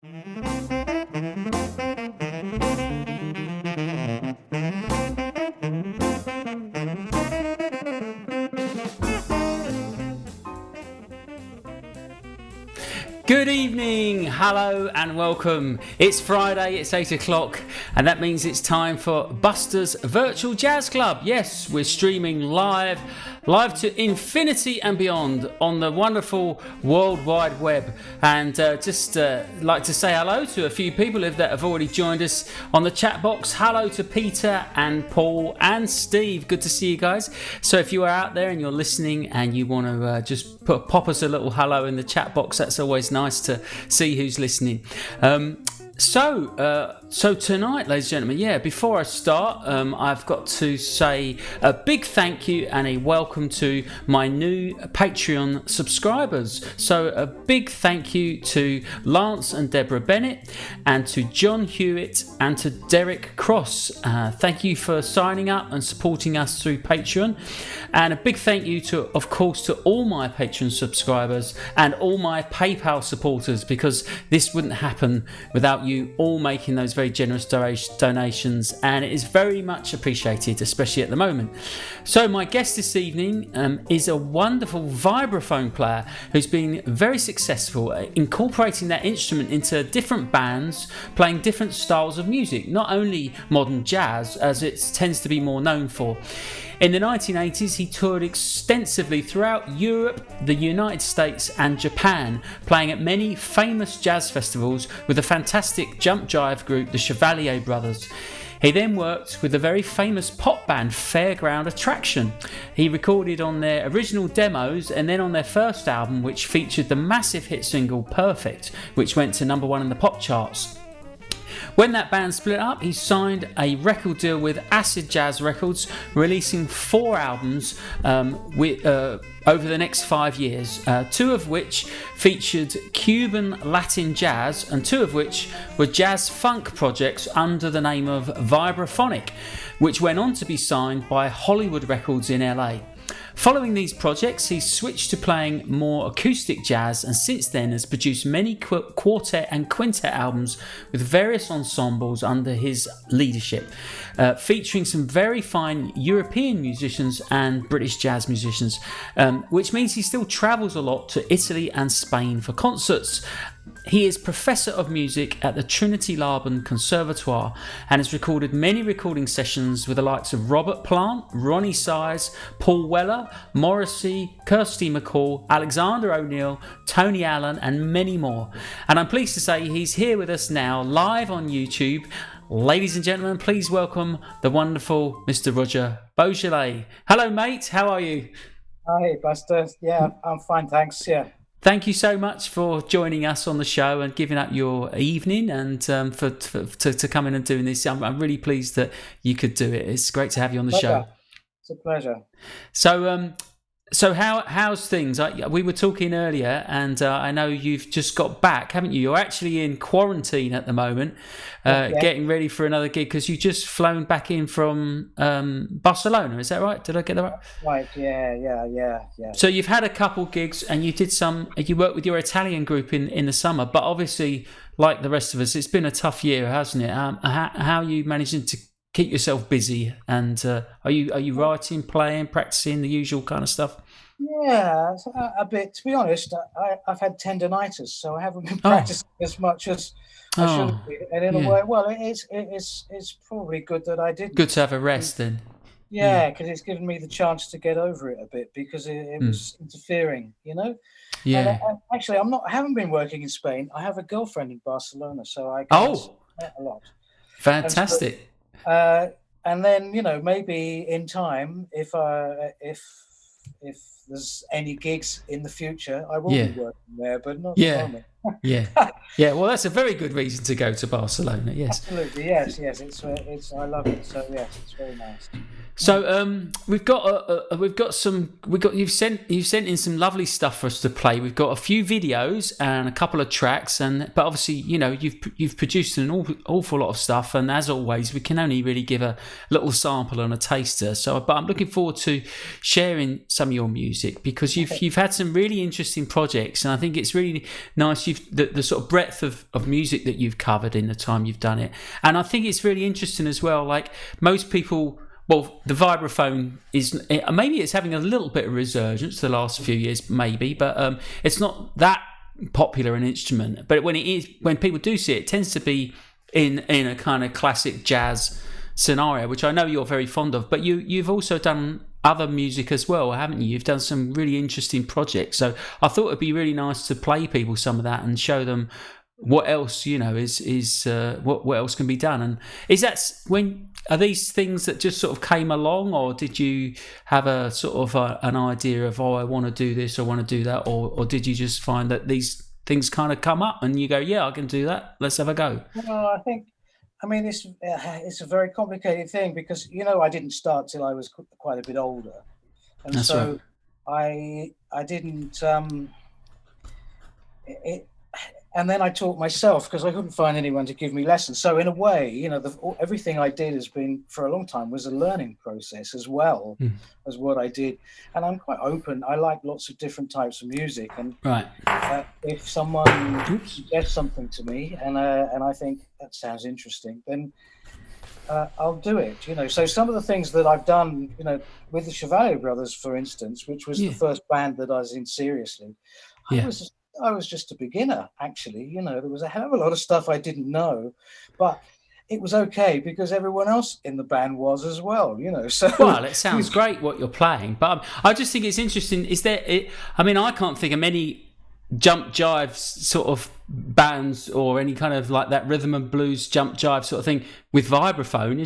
Good evening, hello and welcome. It's Friday, it's 8 o'clock, and that means it's time for Buster's Virtual Jazz Club. Yes, we're streaming live to infinity and beyond on the wonderful World Wide Web. And just like to say hello to a few people that have already joined us on the chat box. Hello to Peter and Paul and Steve. Good to see you guys. So if you are out there and you're listening and you want to just pop us a little hello in the chat box, that's always nice to see who's listening. So tonight, ladies and gentlemen, before I start, I've got to say a big thank you and a welcome to my new Patreon subscribers. So a big thank you to Lance and Deborah Bennett, and to John Hewitt and to Derek Cross. Thank you for signing up and supporting us through Patreon. And a big thank you to, of course, to all my Patreon subscribers and all my PayPal supporters, because this wouldn't happen without you all making those very generous donations, and it is very much appreciated, especially at the moment. So my guest this evening is a wonderful vibraphone player who's been very successful incorporating that instrument into different bands, playing different styles of music, not only modern jazz as it tends to be more known for. In the 1980s, he toured extensively throughout Europe, the United States and Japan, playing at many famous jazz festivals with the fantastic jump jive group, the Chevalier Brothers. He then worked with the very famous pop band Fairground Attraction. He recorded on their original demos and then on their first album, which featured the massive hit single Perfect, which went to #1 in the pop charts. When that band split up, he signed a record deal with Acid Jazz Records, releasing 4 albums over the next 5 years, 2 of which featured Cuban Latin jazz and 2 of which were jazz funk projects under the name of Vibraphonic, which went on to be signed by Hollywood Records in LA. Following these projects, he switched to playing more acoustic jazz, and since then has produced many quartet and quintet albums with various ensembles under his leadership, featuring some very fine European musicians and British jazz musicians, which means he still travels a lot to Italy and Spain for concerts. He is Professor of Music at the Trinity Laban Conservatoire and has recorded many recording sessions with the likes of Robert Plant, Ronnie Size, Paul Weller, Morrissey, Kirsty MacColl, Alexander O'Neill, Tony Allen and many more. And I'm pleased to say he's here with us now live on YouTube. Ladies and gentlemen, please welcome the wonderful Mr. Roger Beaujolais. Hello mate, how are you? Hi Buster, I'm fine thanks, Thank you so much for joining us on the show and giving up your evening and to come in and doing this. I'm really pleased that you could do it. It's great to have you on the show. It's a pleasure. So how's things? We were talking earlier, and I know you've just got back, haven't you? You're actually in quarantine at the moment, getting ready for another gig because you just flown back in from Barcelona. Is that right? Did I get that right? Right. Yeah. So you've had a couple gigs, and you worked with your Italian group in the summer, but obviously, like the rest of us, it's been a tough year, hasn't it? How are you managing to keep yourself busy, and are you writing, playing, practicing, the usual kind of stuff? Yeah, a bit. To be honest, I've had tendonitis, so I haven't been practicing as much as I should be. And in a way, well, it's probably good that I did. Good to have a rest then. Yeah, because it's given me the chance to get over it a bit, because it was interfering, Yeah. And actually, I haven't been working in Spain. I have a girlfriend in Barcelona, so I go a lot. Fantastic. And then maybe in time, if there's any gigs in the future, I will be working there, but not at the moment. Yeah. Well, that's a very good reason to go to Barcelona. Yes, absolutely. Yes. It's I love it. So yes, it's very nice. So you've sent in some lovely stuff for us to play. We've got a few videos and a couple of tracks, but obviously you've produced an awful lot of stuff, and as always we can only really give a little sample and a taster. But I'm looking forward to sharing some of your music, because you've had some really interesting projects, and I think it's really nice the sort of breadth of music that you've covered in the time you've done it. And I think it's really interesting as well, like most people. Well, the vibraphone maybe it's having a little bit of resurgence the last few years, maybe, but it's not that popular an instrument. But when people do see it, it tends to be in a kind of classic jazz scenario, which I know you're very fond of. But you've also done other music as well, haven't you? You've done some really interesting projects. So I thought it'd be really nice to play people some of that and show them what else what else can be done. And are these things that just sort of came along, or did you have a sort of an idea of, I want to do this, I want to do that, or did you just find that these things kind of come up and you go, yeah, I can do that, let's have a go? Well, it's a very complicated thing, because I didn't start till I was quite a bit older, and That's so right. I didn't and then I taught myself, because I couldn't find anyone to give me lessons. So in a way, everything I did has been, for a long time, was a learning process as well as what I did. And I'm quite open. I like lots of different types of music. And right. If someone suggests something to me and I think that sounds interesting, then I'll do it. So some of the things that I've done, with the Chevalier Brothers, for instance, which was the first band that I was in seriously, I was just a beginner, actually. There was a hell of a lot of stuff I didn't know, but it was okay because everyone else in the band was as well, So well, it sounds great what you're playing, but I just think it's interesting. I can't think of many jump jive sort of bands or any kind of like that rhythm and blues jump jive sort of thing with vibraphone.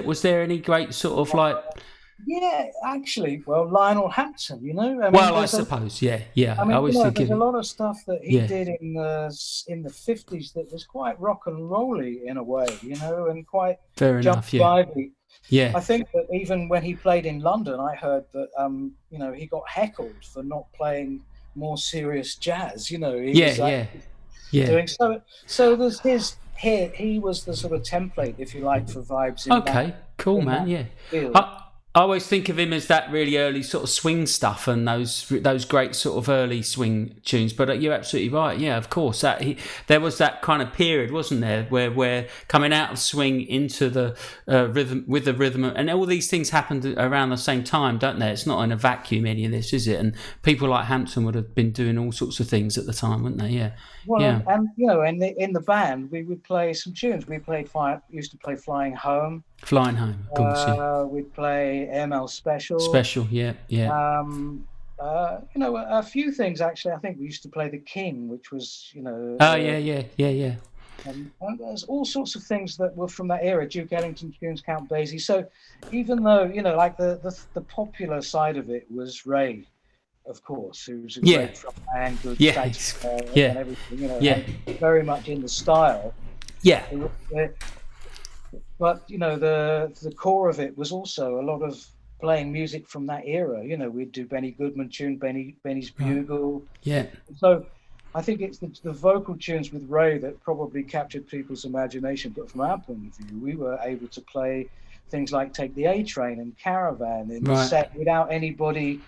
Was there any great sort of like? Yeah, actually, well, Lionel Hampton, I suppose, yeah. I always think there's a lot of stuff that he did in the 50s that was quite rock and rolly in a way, and quite fair enough, jivey. Yeah. I think that even when he played in London, I heard that he got heckled for not playing more serious jazz. He was doing so. There's he was the sort of template, if you like, for vibes. Cool, man. Yeah. I always think of him as that really early sort of swing stuff and those great sort of early swing tunes. But you're absolutely right. Yeah, of course. There was that kind of period, wasn't there, where coming out of swing into the rhythm, with the rhythm, and all these things happened around the same time, don't they? It's not in a vacuum, any of this, is it? And people like Hampton would have been doing all sorts of things at the time, wouldn't they? Yeah. Well, and in the band, we would play some tunes. We used to play Flying Home. Flying Home, of course. Yeah. We'd play ML Special. Yeah. A few things actually. I think we used to play The King, which was, yeah. And there's all sorts of things that were from that era. Duke Ellington tunes, Count Basie. So even though like the popular side of it was Ray, of course, who was a great frontman, good sax and everything, and very much in the style. Yeah. But the core of it was also a lot of playing music from that era. We'd do Benny Goodman tune, Benny's Bugle. Yeah. So I think it's the vocal tunes with Ray that probably captured people's imagination. But from our point of view, we were able to play things like Take the A Train and Caravan in the set without anybody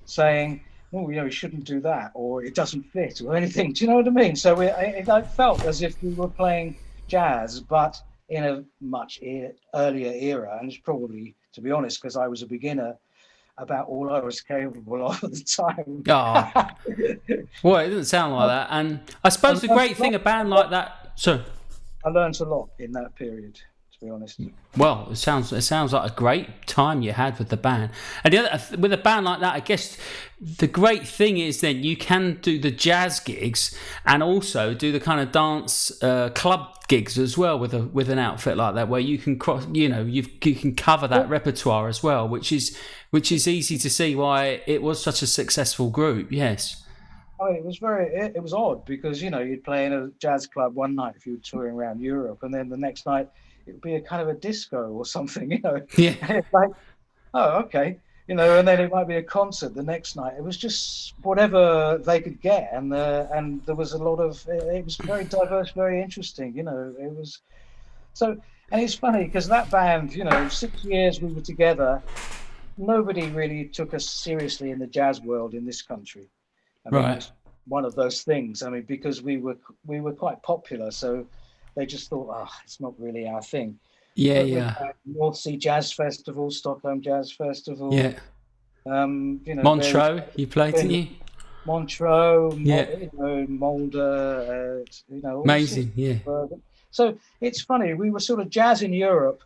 saying, oh, you shouldn't do that, or it doesn't fit, or anything. Do you know what I mean? So I felt as if we were playing jazz, but in a much earlier era. And it's probably, to be honest, because I was a beginner, about all I was capable of at the time. Well, it doesn't sound like that. And I suppose the great thing a band like that... So I learned a lot in that period, to be honest. Well, it sounds like a great time you had with the band. And with a band like that, I guess the great thing is then you can do the jazz gigs and also do the kind of dance club gigs as well with an outfit like that, where you can you can cover that repertoire as well, which is easy to see why it was such a successful group. Yes. I mean, it was odd because you'd play in a jazz club one night if you were touring around Europe, and then the next night it would be a kind of a disco or something, Yeah. And it's like, oh, okay. And then it might be a concert the next night. It was just whatever they could get, and there was a lot of. It was very diverse, very interesting. It was so, and it's funny because that band, 6 years we were together. Nobody really took us seriously in the jazz world in this country. I mean, Right. it's one of those things. I mean, because we were quite popular, so they just thought, it's not really our thing. Yeah, But yeah. North Sea Jazz Festival, Stockholm Jazz Festival. Yeah. Montreux, you played, didn't you? Montreux, Yeah. Mulder, Amazing, yeah. So it's funny, we were sort of jazz in Europe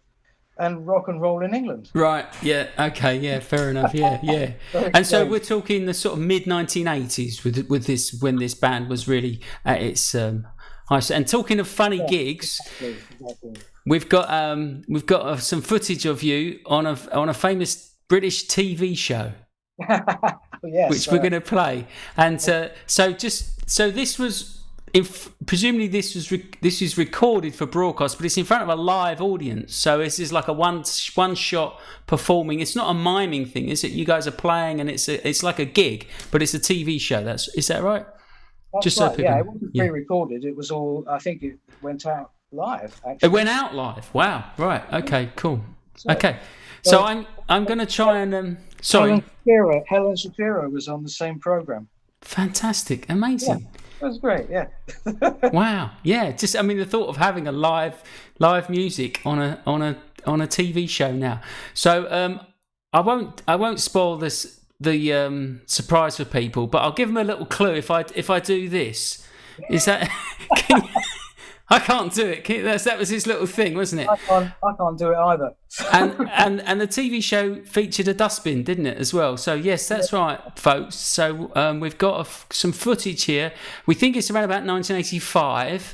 and rock and roll in England. Right, yeah, okay, yeah, fair enough, yeah, yeah. And so we're talking the sort of mid 1980s with this, when this band was really at its highest. And talking of funny gigs, Exactly. we've got some footage of you on a famous British TV show. Yes, which we're going to play, and so this was presumably this is recorded for broadcast, but it's in front of a live audience. So this is like a one shot performing. It's not a miming thing, is it? You guys are playing, and it's like a gig, but it's a TV show. Is that right? That's Just right. so people, it wasn't pre-recorded. It was all. I think it went out live. Actually, it went out live. Wow. Right. Okay. Cool. Okay. So I'm going to try and sorry. Helen Shapiro was on the same program. Fantastic. Amazing. Yeah, that was great. Yeah. Wow. Yeah. Just the thought of having a live music on a TV show now. So I won't spoil the surprise for people, but I'll give them a little clue if I do this. Is that? I can't do it. That was his little thing, wasn't it? I can't do it either. and the TV show featured a dustbin, didn't it, as well? So yes, that's right, folks. So we've got some footage here. We think it's around about 1985,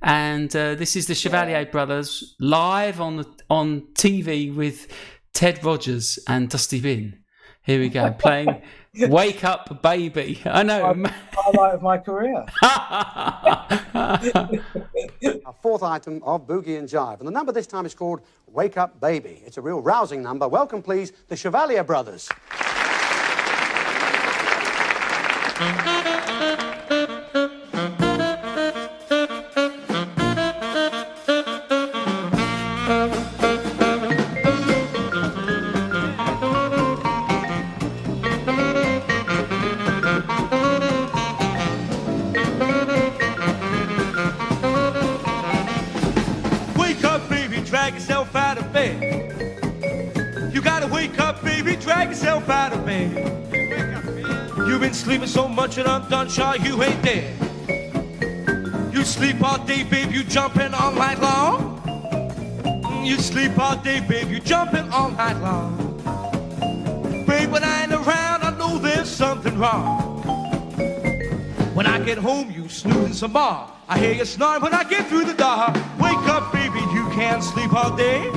and this is the Chevalier Brothers live on TV with Ted Rogers and Dusty Bin. Here we go, playing "Wake Up, Baby." I know. Highlight of my career. Our fourth item of Boogie and Jive. And the number this time is called Wake Up Baby. It's a real rousing number. Welcome, please, the Chevalier Brothers. Drag yourself out of bed. You gotta wake up, baby, drag yourself out of bed. You've been sleeping so much and I'm done, sure you ain't dead. You sleep all day, babe, you jumping all night long. You sleep all day, babe, you jumping all night long. Babe, when I ain't around, I know there's something wrong. When I get home, you snoozing some more. I hear you snoring when I get through the door. Wake up, baby, you can't sleep all day.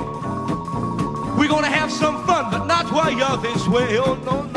We're gonna have some fun, but not while you're this way. Oh, no, no, no.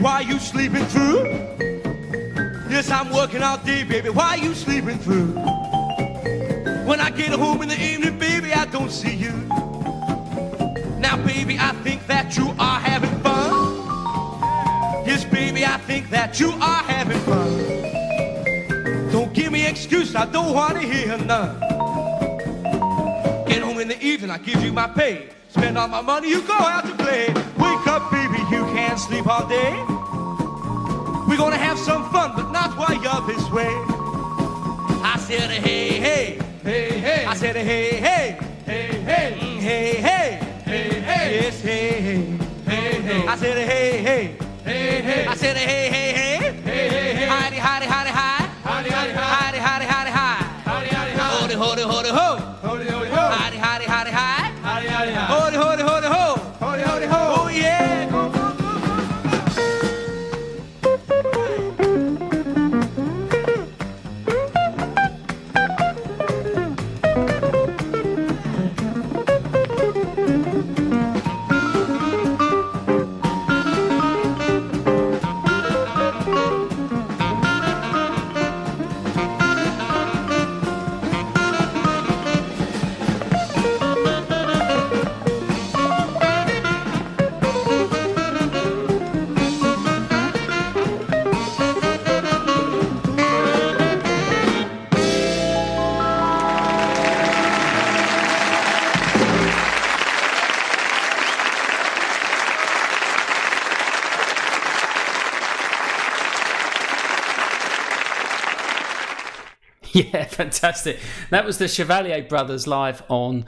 Why you sleeping through? Yes, I'm working all day, baby. Why you sleeping through? When I get home in the evening, baby, I don't see you. Now, baby, I think that you are having fun. Yes, baby, I think that you are having fun. Don't give me excuse, I don't want to hear none. Get home in the evening, I give you my pay. Spend all my money, you go out to play. Wake up, baby, you can't sleep all day. We're gonna have some fun, but not while you're this way. I said, hey, hey, hey, hey. I said, hey, hey, hey, hey, hey, hey, hey, hey. Yes, hey, hey, hey, hey. I said, hey, hey, hey, hey. I said, hey, hey, hey, hey, hey, hey. Hidey, hidey, hidey, hide. Hidey, hidey, hide. Yeah, fantastic. That was the Chevalier Brothers live on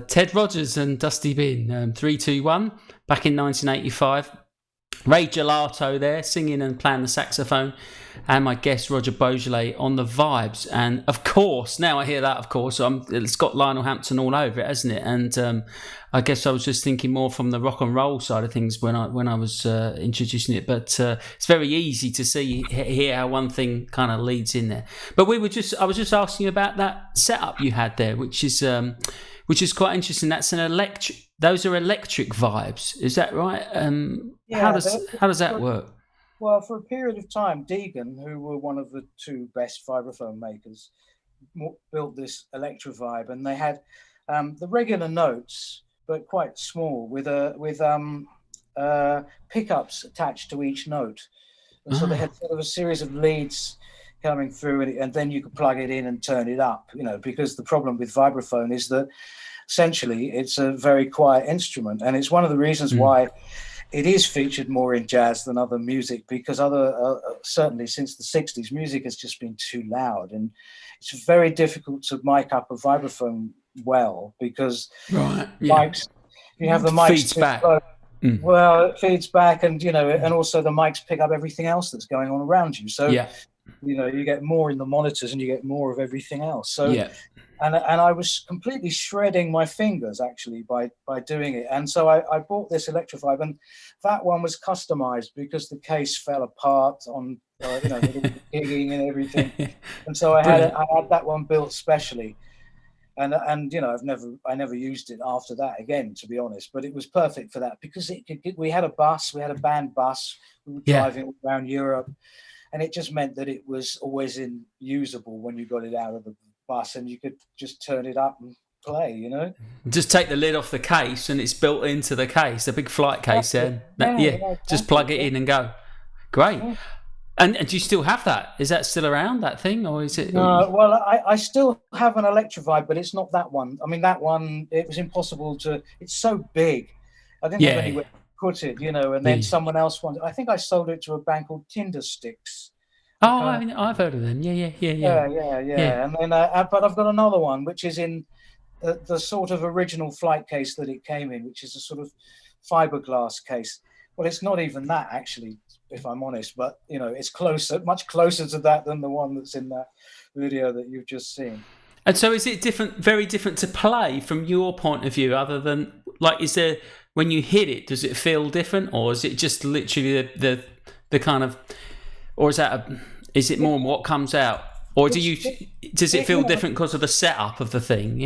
Ted Rogers and Dusty Bin, 321, back in 1985. Ray Gelato there, singing and playing the saxophone, and my guest Roger Beaujolais on the vibes. And of course, now I hear that, of course, it's got Lionel Hampton all over it, hasn't it? And I guess I was just thinking more from the rock and roll side of things when I was introducing it. But it's very easy to hear how one thing kind of leads in there. But I was just asking about that setup you had there, which is quite interesting. That's those are electric vibes, is that right? How does that work? Well, for a period of time, Deegan, who were one of the two best vibraphone makers, built this Electrovibe, and they had the regular notes, but quite small, with pickups attached to each note. And so they had sort of a series of leads coming through, and then you could plug it in and turn it up. Because the problem with vibraphone is that essentially it's a very quiet instrument, and it's one of the reasons why it is featured more in jazz than other music, because certainly since the 60s, music has just been too loud, and it's very difficult to mic up a vibraphone well, because mics, you have the mics feeds back. Well, it feeds back, and and also the mics pick up everything else that's going on around you. So you get more in the monitors, and you get more of everything else. So and I was completely shredding my fingers actually by doing it. And so I bought this Electrovibe, and that one was customized because the case fell apart on the gigging and everything. And so I had that one built specially. And I never used it after that again, to be honest. But it was perfect for that, because we had a band bus. We were driving around Europe, and it just meant that it was always usable when you got it out of the bus, and you could just turn it up and play. Just take the lid off the case, and it's built into the case, a big flight case. Just plug it in and go. Great. And do you still have that? Is that still around, that thing, or is it? No, well, I still have an Electrovibe, but it's not that one. I mean, that one, it was impossible to. It's so big, I didn't have anywhere to put it, and then someone else wanted. I think I sold it to a band called Tinder Sticks. Oh, I've heard of them. Yeah. And then, but I've got another one which is in the sort of original flight case that it came in, which is a sort of fiberglass case. Well, it's not even that actually, if I'm honest, but it's much closer to that than the one that's in that video that you've just seen. And so, is it very different to play from your point of view? Other than is there, when you hit it, does it feel different, or is it just literally the kind of, or is it more what comes out, or does it feel different because of the setup of the thing?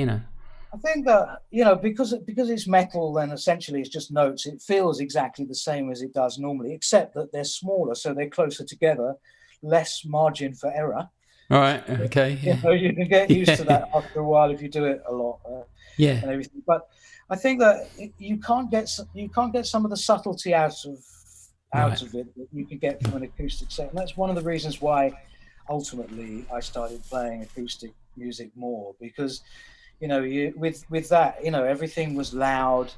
I think that because it's metal, then essentially it's just notes. It feels exactly the same as it does normally, except that they're smaller, so they're closer together, less margin for error. All right. Okay. Yeah. You can get used to that after a while if you do it a lot. And everything. But I think that you can't get some of the subtlety out of it that you can get from an acoustic set, and that's one of the reasons why ultimately I started playing acoustic music more, because with that everything was loud,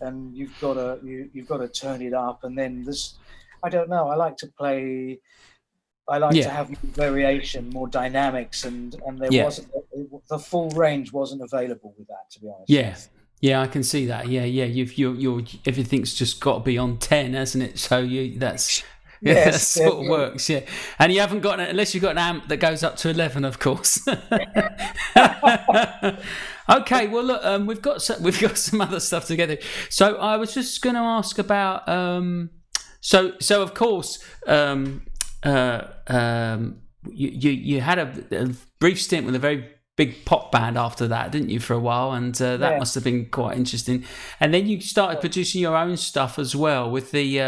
and you've got to turn it up, and then I don't know, I like to have more variation, more dynamics, and there wasn't the full range wasn't available with that, to be honest. Yeah, I can see that. Yeah. You're everything's just got to be on 10, hasn't it? So that sort of works. Yeah, and you haven't got unless you've got an amp that goes up to 11, of course. Okay, well look, we've got some other stuff to get to. So I was just going to ask about. So of course, you had a brief stint with a very big pop band after that, didn't you, for a while? And that must have been quite interesting. And then you started producing your own stuff as well with the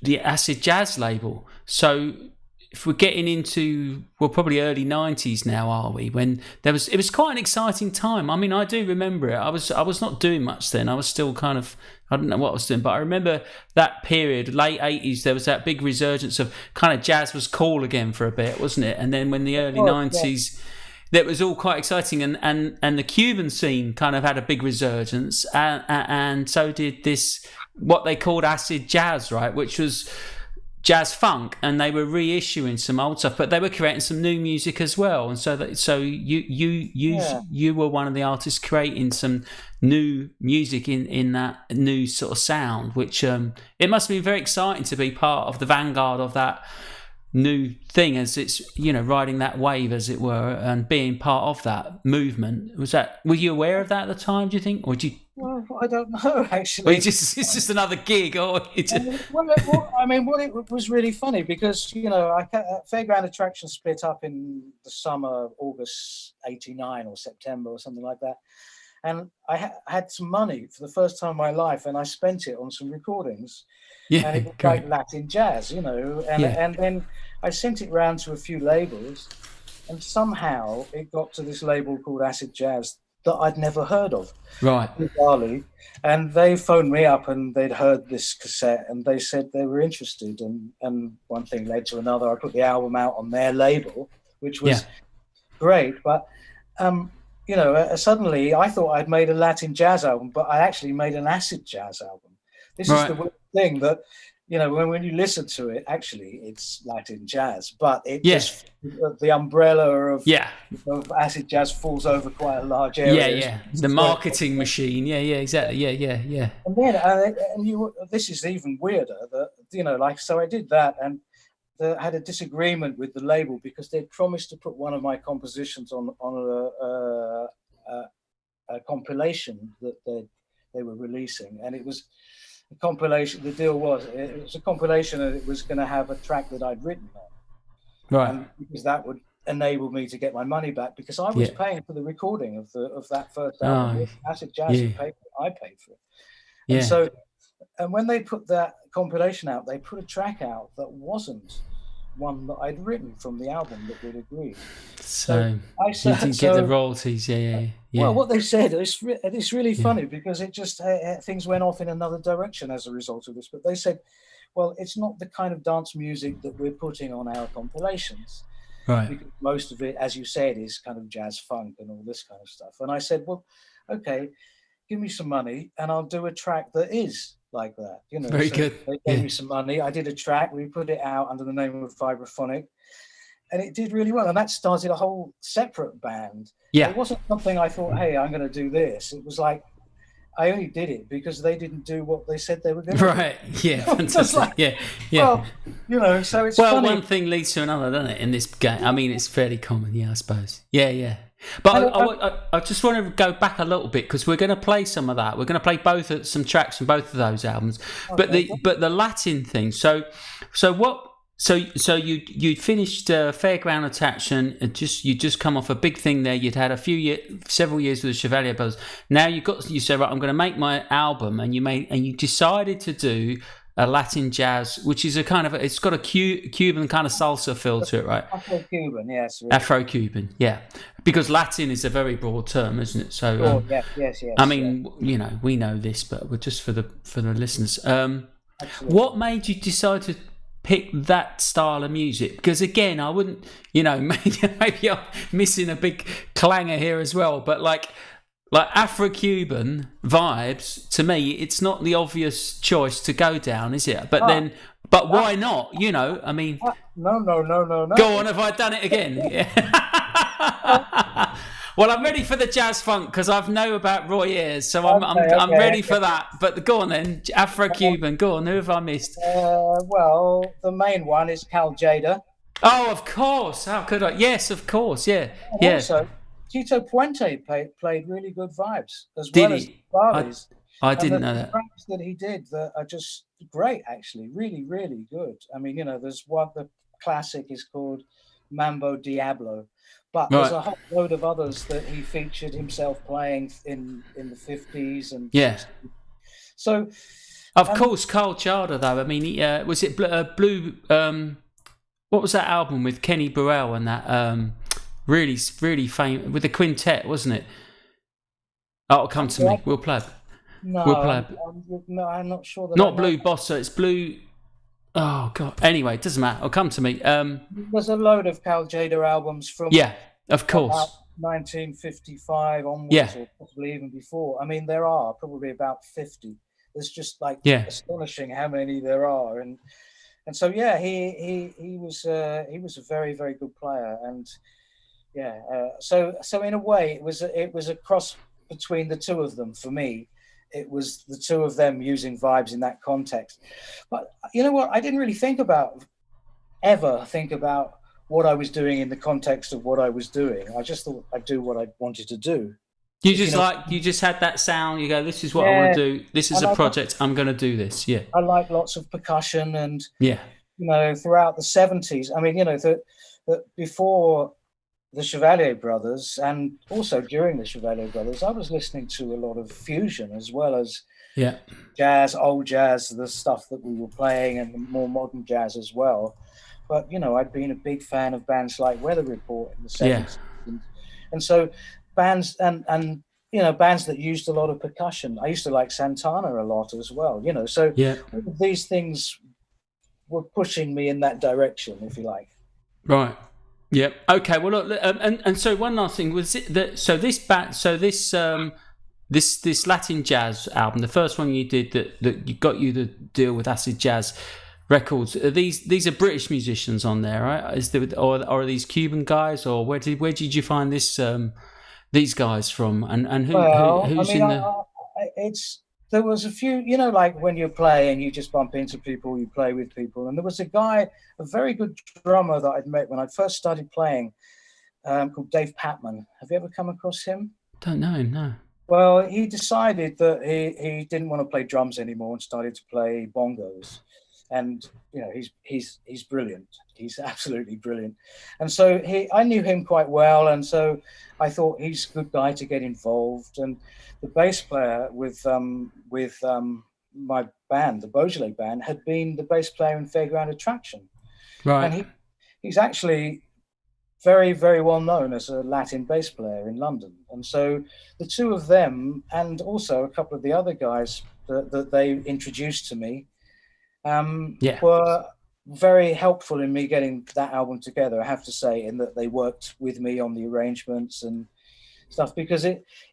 Acid Jazz label. So if we're getting into, probably early 90s now, are we? When it was quite an exciting time. I mean, I do remember it. I was not doing much then. I was still kind of, I don't know what I was doing, but I remember that period, late 80s, there was that big resurgence of kind of jazz was cool again for a bit, wasn't it? And then when the early 90s, that was all quite exciting, and the Cuban scene kind of had a big resurgence, and so did this, what they called acid jazz, right? Which was jazz funk, and they were reissuing some old stuff, but they were creating some new music as well. And so you were one of the artists creating some new music in that new sort of sound, which it must be very exciting to be part of the vanguard of that new thing, as it's, you know, riding that wave, as it were, and being part of that movement. Were you aware of that at the time, do you think, or do you? Well, I don't know, actually. It's just another gig, or it was really funny because, you know, Fairground Attraction split up in the summer, August '89 or September or something like that, and I had some money for the first time in my life, and I spent it on some recordings. Yeah, and it was like Latin jazz, you know, and then I sent it round to a few labels, and somehow it got to this label called Acid Jazz that I'd never heard of. Right. In Bali, and they phoned me up and they'd heard this cassette and they said they were interested, and one thing led to another. I put the album out on their label, which was great, but you know, suddenly I thought I'd made a Latin jazz album, but I actually made an acid jazz album. This is the weird thing that, you know, when you listen to it, actually it's Latin jazz, but it just, the umbrella of acid jazz falls over quite a large area. The marketing machine. Exactly. And then, this is even weirder, that, you know, like, so I did that, and had a disagreement with the label because they'd promised to put one of my compositions on a compilation that they were releasing, and it was a compilation. The deal was it was a compilation, and it was going to have a track that I'd written on, right? Because that would enable me to get my money back, because I was paying for the recording of that first album, Acid Jazz. I paid for it, and so. And when they put that compilation out, they put a track out that wasn't one that I'd written from the album that we'd agreed. So you didn't get the royalties, Well, what they said, it's really funny because it just, things went off in another direction as a result of this. But they said, well, it's not the kind of dance music that we're putting on our compilations. Right. Because most of it, as you said, is kind of jazz funk and all this kind of stuff. And I said, well, okay, give me some money and I'll do a track that is like that, you know. Very good. They gave me some money. I did a track. We put it out under the name of Vibraphonic, and it did really well. And that started a whole separate band. Yeah, it wasn't something I thought, hey, I'm going to do this. It was like I only did it because they didn't do what they said they were going to. Right. Yeah. Fantastic. Like, well, you know, so it's funny. One thing leads to another, doesn't it? In this game, I mean, it's fairly common. Yeah, I suppose. Yeah. But I just want to go back a little bit because we're going to play some of that. We're going to play some tracks from both of those albums. Okay. But the Latin thing. So you finished Fairground Attraction. You just come off a big thing there. You'd had several years with the Chevalier Brothers. Now you said, right, I'm going to make my album, and you decided to do a Latin jazz, which is a kind of it's got a Cuban kind of salsa feel to it, right? Afro-Cuban, yes. Really. Afro-Cuban, yeah. Because Latin is a very broad term, isn't it? So, yes. I mean, you know, we know this, but we're just for the listeners. What made you decide to pick that style of music? Because again, I wouldn't, you know, maybe I'm missing a big clanger here as well, but like Afro-Cuban vibes, to me, it's not the obvious choice to go down, is it? But why not? You know, I mean... No. Go on, have I done it again? Well, I'm ready for the jazz funk because I know about Roy Ayers, so I'm ready for that. But go on then, Afro-Cuban, go on, who have I missed? Well, the main one is Cal Jada. Oh, of course. How could I? Yes, of course, yeah. Also, Tito Puente played really good vibes as well as Barley's. I didn't know that. The tracks that he did that are just great, actually, really, really good. I mean, you know, there's one, the classic is called Mambo Diablo, but there's a whole load of others that he featured himself playing in the 50s and 60s. So, of course, Carl Charter, though. I mean, was it Blue? What was that album with Kenny Burrell and that? Really, really famous with the quintet, wasn't it? Oh, it'll come to me. We'll play it. I'm not sure. Not Blue Bossa. It's Blue. Oh God. Anyway, it doesn't matter. It'll come to me. There's a load of Cal Jada albums from. Yeah, of course. 1955 onwards, or possibly even before. I mean, there are probably about 50. It's just like astonishing how many there are, and And so yeah, he was a very, very good player, and yeah, so in a way it was a cross between the two of them for me. It was the two of them using vibes in that context. But you know what? I didn't really ever think about what I was doing in the context of what I was doing. I just thought I'd do what I wanted to do. You just had that sound. You go, this is what I want to do. This is a project. I'm going to do this. Yeah. I like lots of percussion, and yeah, you know, throughout the 70s. I mean, you know, that before the Chevalier Brothers, and also during the Chevalier Brothers, I was listening to a lot of fusion as well as jazz, old jazz, the stuff that we were playing, and the more modern jazz as well. But you know, I'd been a big fan of bands like Weather Report in the 70s, and so bands and you know, bands that used a lot of percussion. I used to like Santana a lot as well. You know, so all of these things were pushing me in that direction, if you like. Right. Yeah. Okay. Well, look, and so one last thing was that. So this Latin jazz album, the first one you did that you got you the deal with Acid Jazz Records. These are British musicians on there, right? Is there, or are these Cuban guys, or where did you find this these guys from? And who's in the? There was a few, you know, like when you play and you just bump into people, you play with people. And there was a guy, a very good drummer that I'd met when I first started playing, called Dave Patman. Have you ever come across him? Don't know, no. Well, he decided that he didn't want to play drums anymore and started to play bongos. And, you know, he's brilliant. He's absolutely brilliant. And so I knew him quite well. And so I thought he's a good guy to get involved. And the bass player with my band, the Beaujolais band, had been the bass player in Fairground Attraction. Right. And he's actually very, very well known as a Latin bass player in London. And so the two of them, and also a couple of the other guys that they introduced to me, were very helpful in me getting that album together, I have to say, in that they worked with me on the arrangements and stuff, because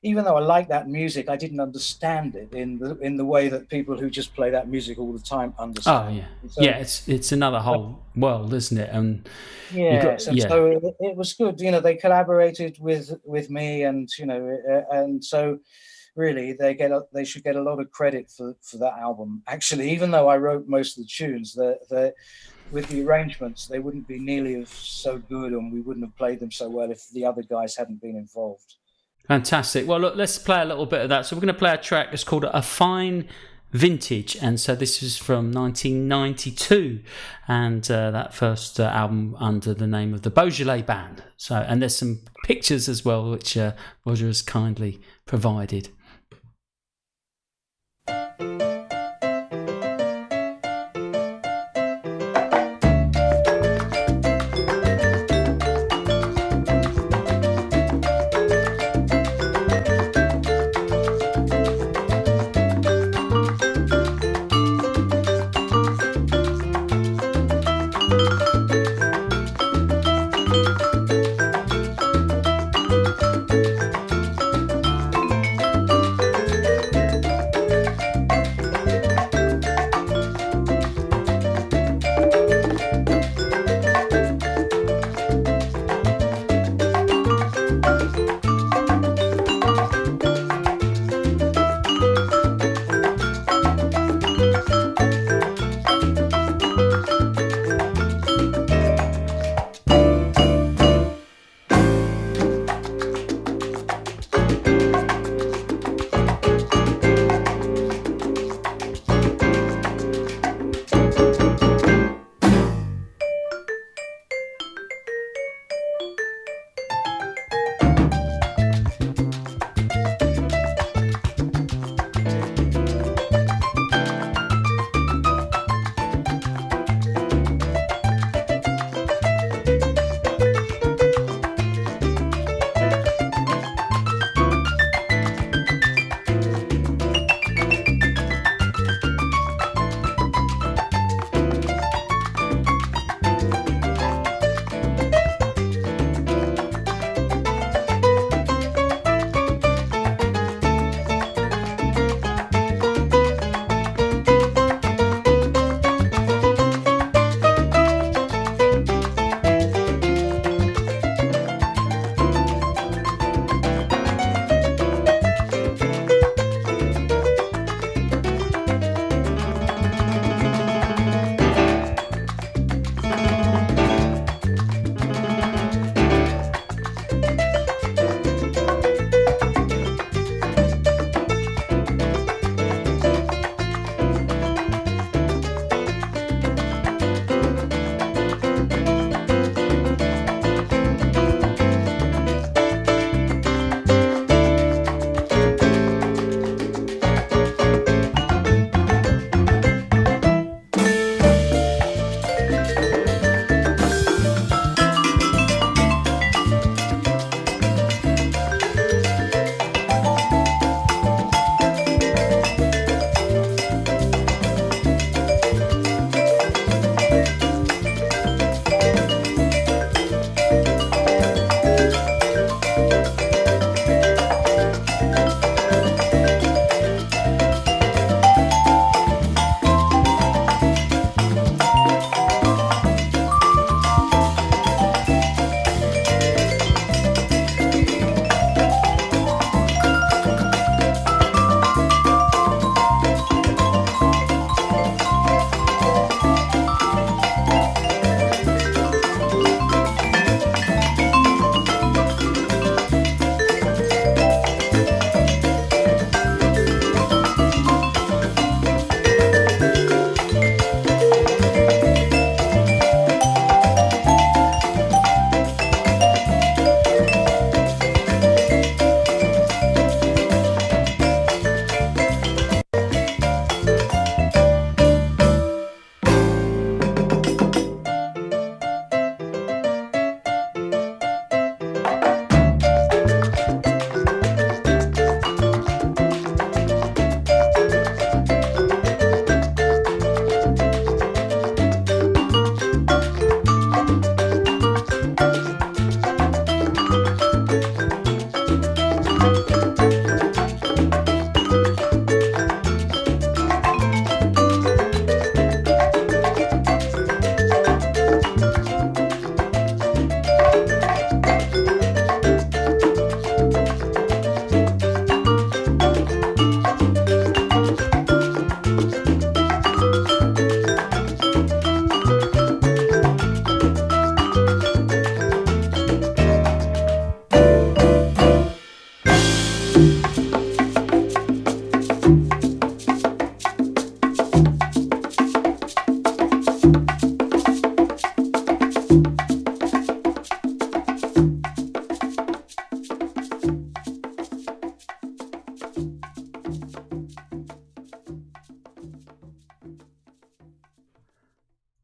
even though I like that music, I didn't understand it in the way that people who just play that music all the time understand. Oh yeah, so, it's another whole world, isn't it? And so it was good. You know, they collaborated with me, and you know, and so really they should get a lot of credit for that album. Actually, even though I wrote most of the tunes, with the arrangements, they wouldn't be nearly as so good, and we wouldn't have played them so well if the other guys hadn't been involved. Fantastic. Well, look, let's play a little bit of that. So we're going to play a track that's called A Fine Vintage, and so this is from 1992, and that first album under the name of the Beaujolais Band. So, and there's some pictures as well, which Roger has kindly provided.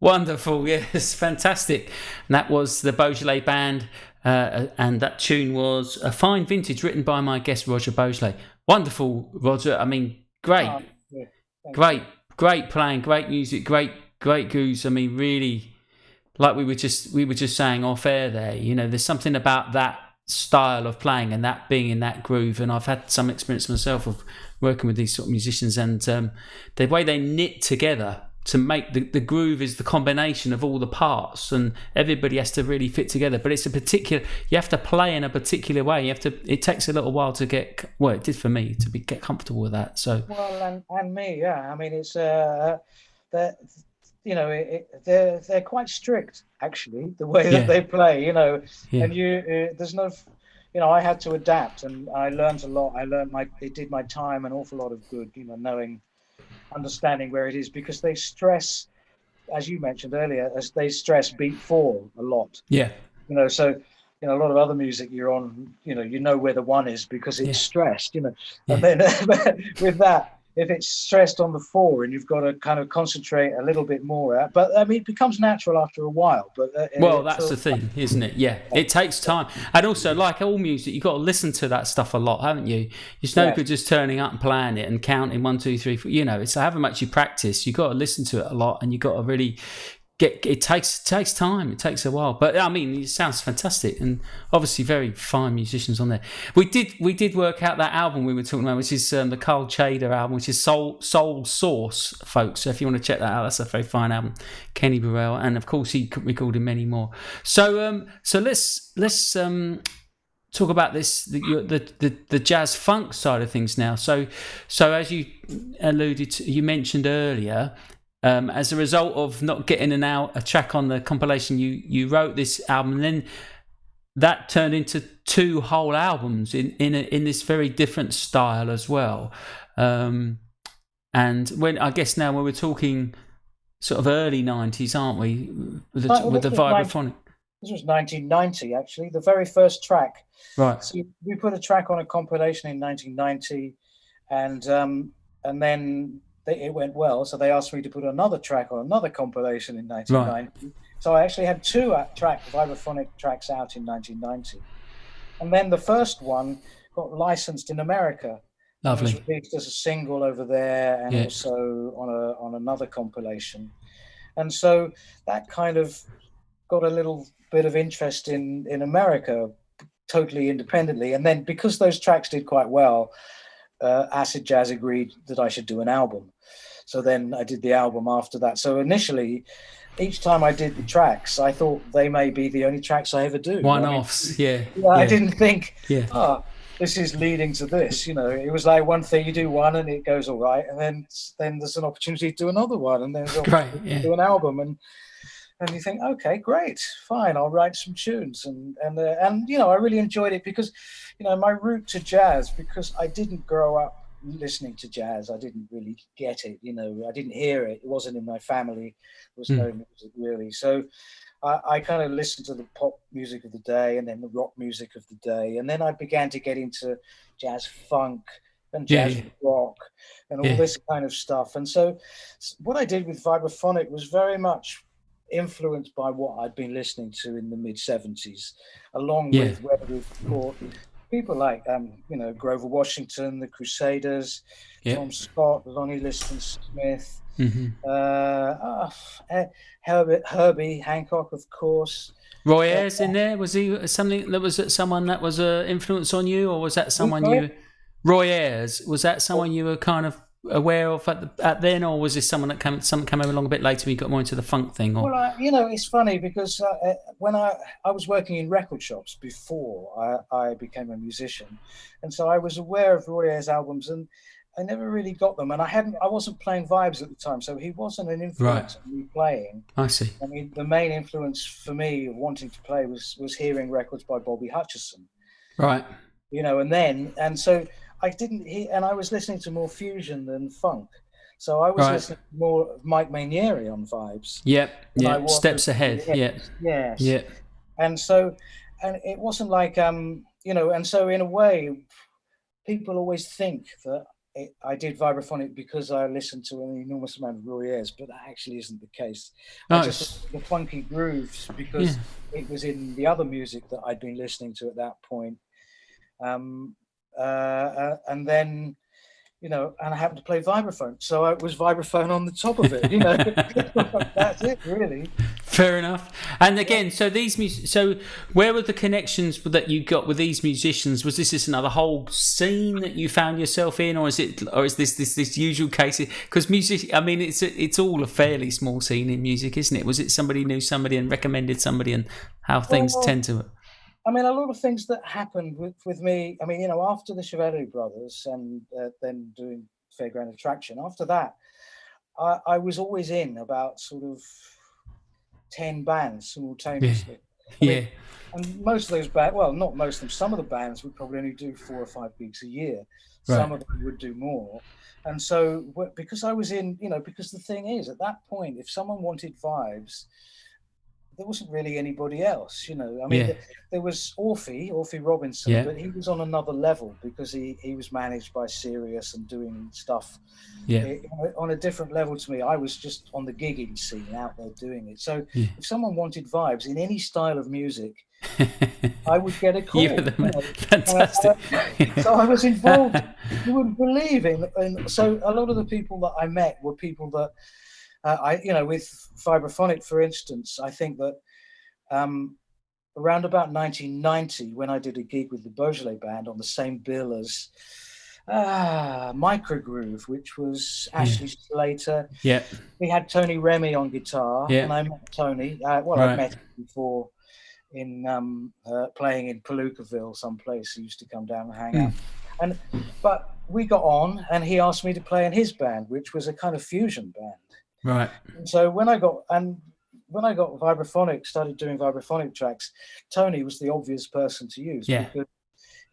Wonderful, yes, fantastic. And that was the Beaujolais Band, and that tune was A Fine Vintage, written by my guest Roger Beaujolais. Wonderful, Roger. I mean, great, Yeah, great playing, great music, great goose. I mean, really, like we were just saying off air there. You know, there's something about that style of playing and that being in that groove. And I've had some experience myself of working with these sort of musicians, and the way they knit together to make the groove is the combination of all the parts, and everybody has to really fit together. But it's you have to play in a particular way. It takes a little while to it did for me to get comfortable with that. So and me, yeah. I mean, it's they're they're quite strict, actually, the way that they play, and there's no, I had to adapt, and I learned a lot. It did my time an awful lot of good, understanding where it is, because they stress, as you mentioned earlier, as they stress beat 4 a lot. Yeah. So a lot of other music you're on, where the 1 is because it's stressed, and then with that, if it's stressed on the 4 and you've got to kind of concentrate a little bit more, but I mean, it becomes natural after a while. But that's the thing, isn't it? Yeah, it takes time, and also, like all music, you've got to listen to that stuff a lot, haven't you? It's no good just turning up and playing it and counting 1, 2, 3, 4. It's however much you practice, you've got to listen to it a lot, and you've got to really it takes time. It takes a while, but I mean, it sounds fantastic, and obviously very fine musicians on there. We did work out that album we were talking about, which is the Carl Chader album, which is Soul Source, folks. So if you want to check that out, that's a very fine album. Kenny Burrell, and of course he recorded many more. So let's talk about the jazz funk side of things now. So as you alluded to, you mentioned earlier. As a result of not getting a track on the compilation, you wrote this album, and then that turned into 2 whole albums in this very different style as well. And when we're talking sort of early 90s, aren't we, with the vibraphonic? This was 1990, actually, the very first track. Right. So we put a track on a compilation in 1990, and then it went well, so they asked me to put another track on another compilation in 1990. Right. So I actually had 2 vibraphonic tracks out in 1990, and then the first one got licensed in America. Lovely. It was released as a single over there, and also on another compilation, and so that kind of got a little bit of interest in America, totally independently. And then because those tracks did quite well, Acid Jazz agreed that I should do an album. So then I did the album after that. So initially, each time I did the tracks, I thought they may be the only tracks I ever do. One-offs, I didn't think, this is leading to this. It was like one thing, you do one and it goes all right, and then there's an opportunity to do another one, and then there's an opportunity to do an album, and you think, okay, great, fine, I'll write some tunes, and I really enjoyed it because, my route to jazz, because I didn't grow up listening to jazz, I didn't really get it. I didn't hear it. It wasn't in my family. There was no music really. So I kind of listened to the pop music of the day, and then the rock music of the day, and then I began to get into jazz funk and jazz rock and all this kind of stuff. And so what I did with vibraphonic was very much influenced by what I'd been listening to in the mid-70s, along with where we've caught people like Grover Washington, the Crusaders, Tom Scott, Lonnie Liston Smith, Herbie Hancock, of course. Roy Ayers in there, was he someone that was an influence on you, or was that someone Roy Ayers, was that someone you were kind of aware of at then, or was this someone that came along a bit later and you got more into the funk thing? Or? Well, it's funny because when I was working in record shops before I became a musician, and so I was aware of Roy Ayers' albums, and I never really got them, and I wasn't playing vibes at the time, so he wasn't an influence on me playing. I see. I mean, the main influence for me of wanting to play was hearing records by Bobby Hutcherson. Right. And so I didn't hear, and I was listening to more fusion than funk. So I was listening to more of Mike Mainieri on vibes. Yep. Steps ahead. Yes. And it wasn't like, and so in a way, people always think that I did vibraphonic because I listened to an enormous amount of Roy Ayers, but that actually isn't the case. I just the funky grooves because it was in the other music that I'd been listening to at that point. And then, and I happened to play vibraphone, so it was vibraphone on the top of it. That's it, really. Fair enough. And again, so where were the connections that you got with these musicians? Was this just another whole scene that you found yourself in, or is this usual case? Because music, I mean, it's all a fairly small scene in music, isn't it? Was it somebody knew somebody and recommended somebody, and how things tend to? I mean, a lot of things that happened with me. I mean, after the Chevalier Brothers and then doing Fairground Attraction, after that, I was always in about sort of 10 bands simultaneously. Yeah. And most of those bands, well, not most of them, some of the bands would probably only do 4 or 5 gigs a year. Some of them would do more. And so, because I was in, because the thing is, at that point, if someone wanted vibes, there wasn't really anybody else, I mean, there was Orphy Robinson, but he was on another level because he was managed by Sirius and doing stuff on a different level to me. I was just on the gigging scene out there doing it. So if someone wanted vibes in any style of music, I would get a call. Fantastic. So I was involved. You wouldn't believe in. So a lot of the people that I met were people that, with vibraphonic, for instance, I think that around about 1990, when I did a gig with the Beaujolais band on the same bill as Microgroove, which was Ashley Slater. Yeah. We had Tony Remy on guitar, and I met Tony. I met him before in playing in Palookaville, someplace. He used to come down and hang out. But we got on, and he asked me to play in his band, which was a kind of fusion band. Right. And so when I got vibraphonic, started doing vibraphonic tracks, Tony was the obvious person to use because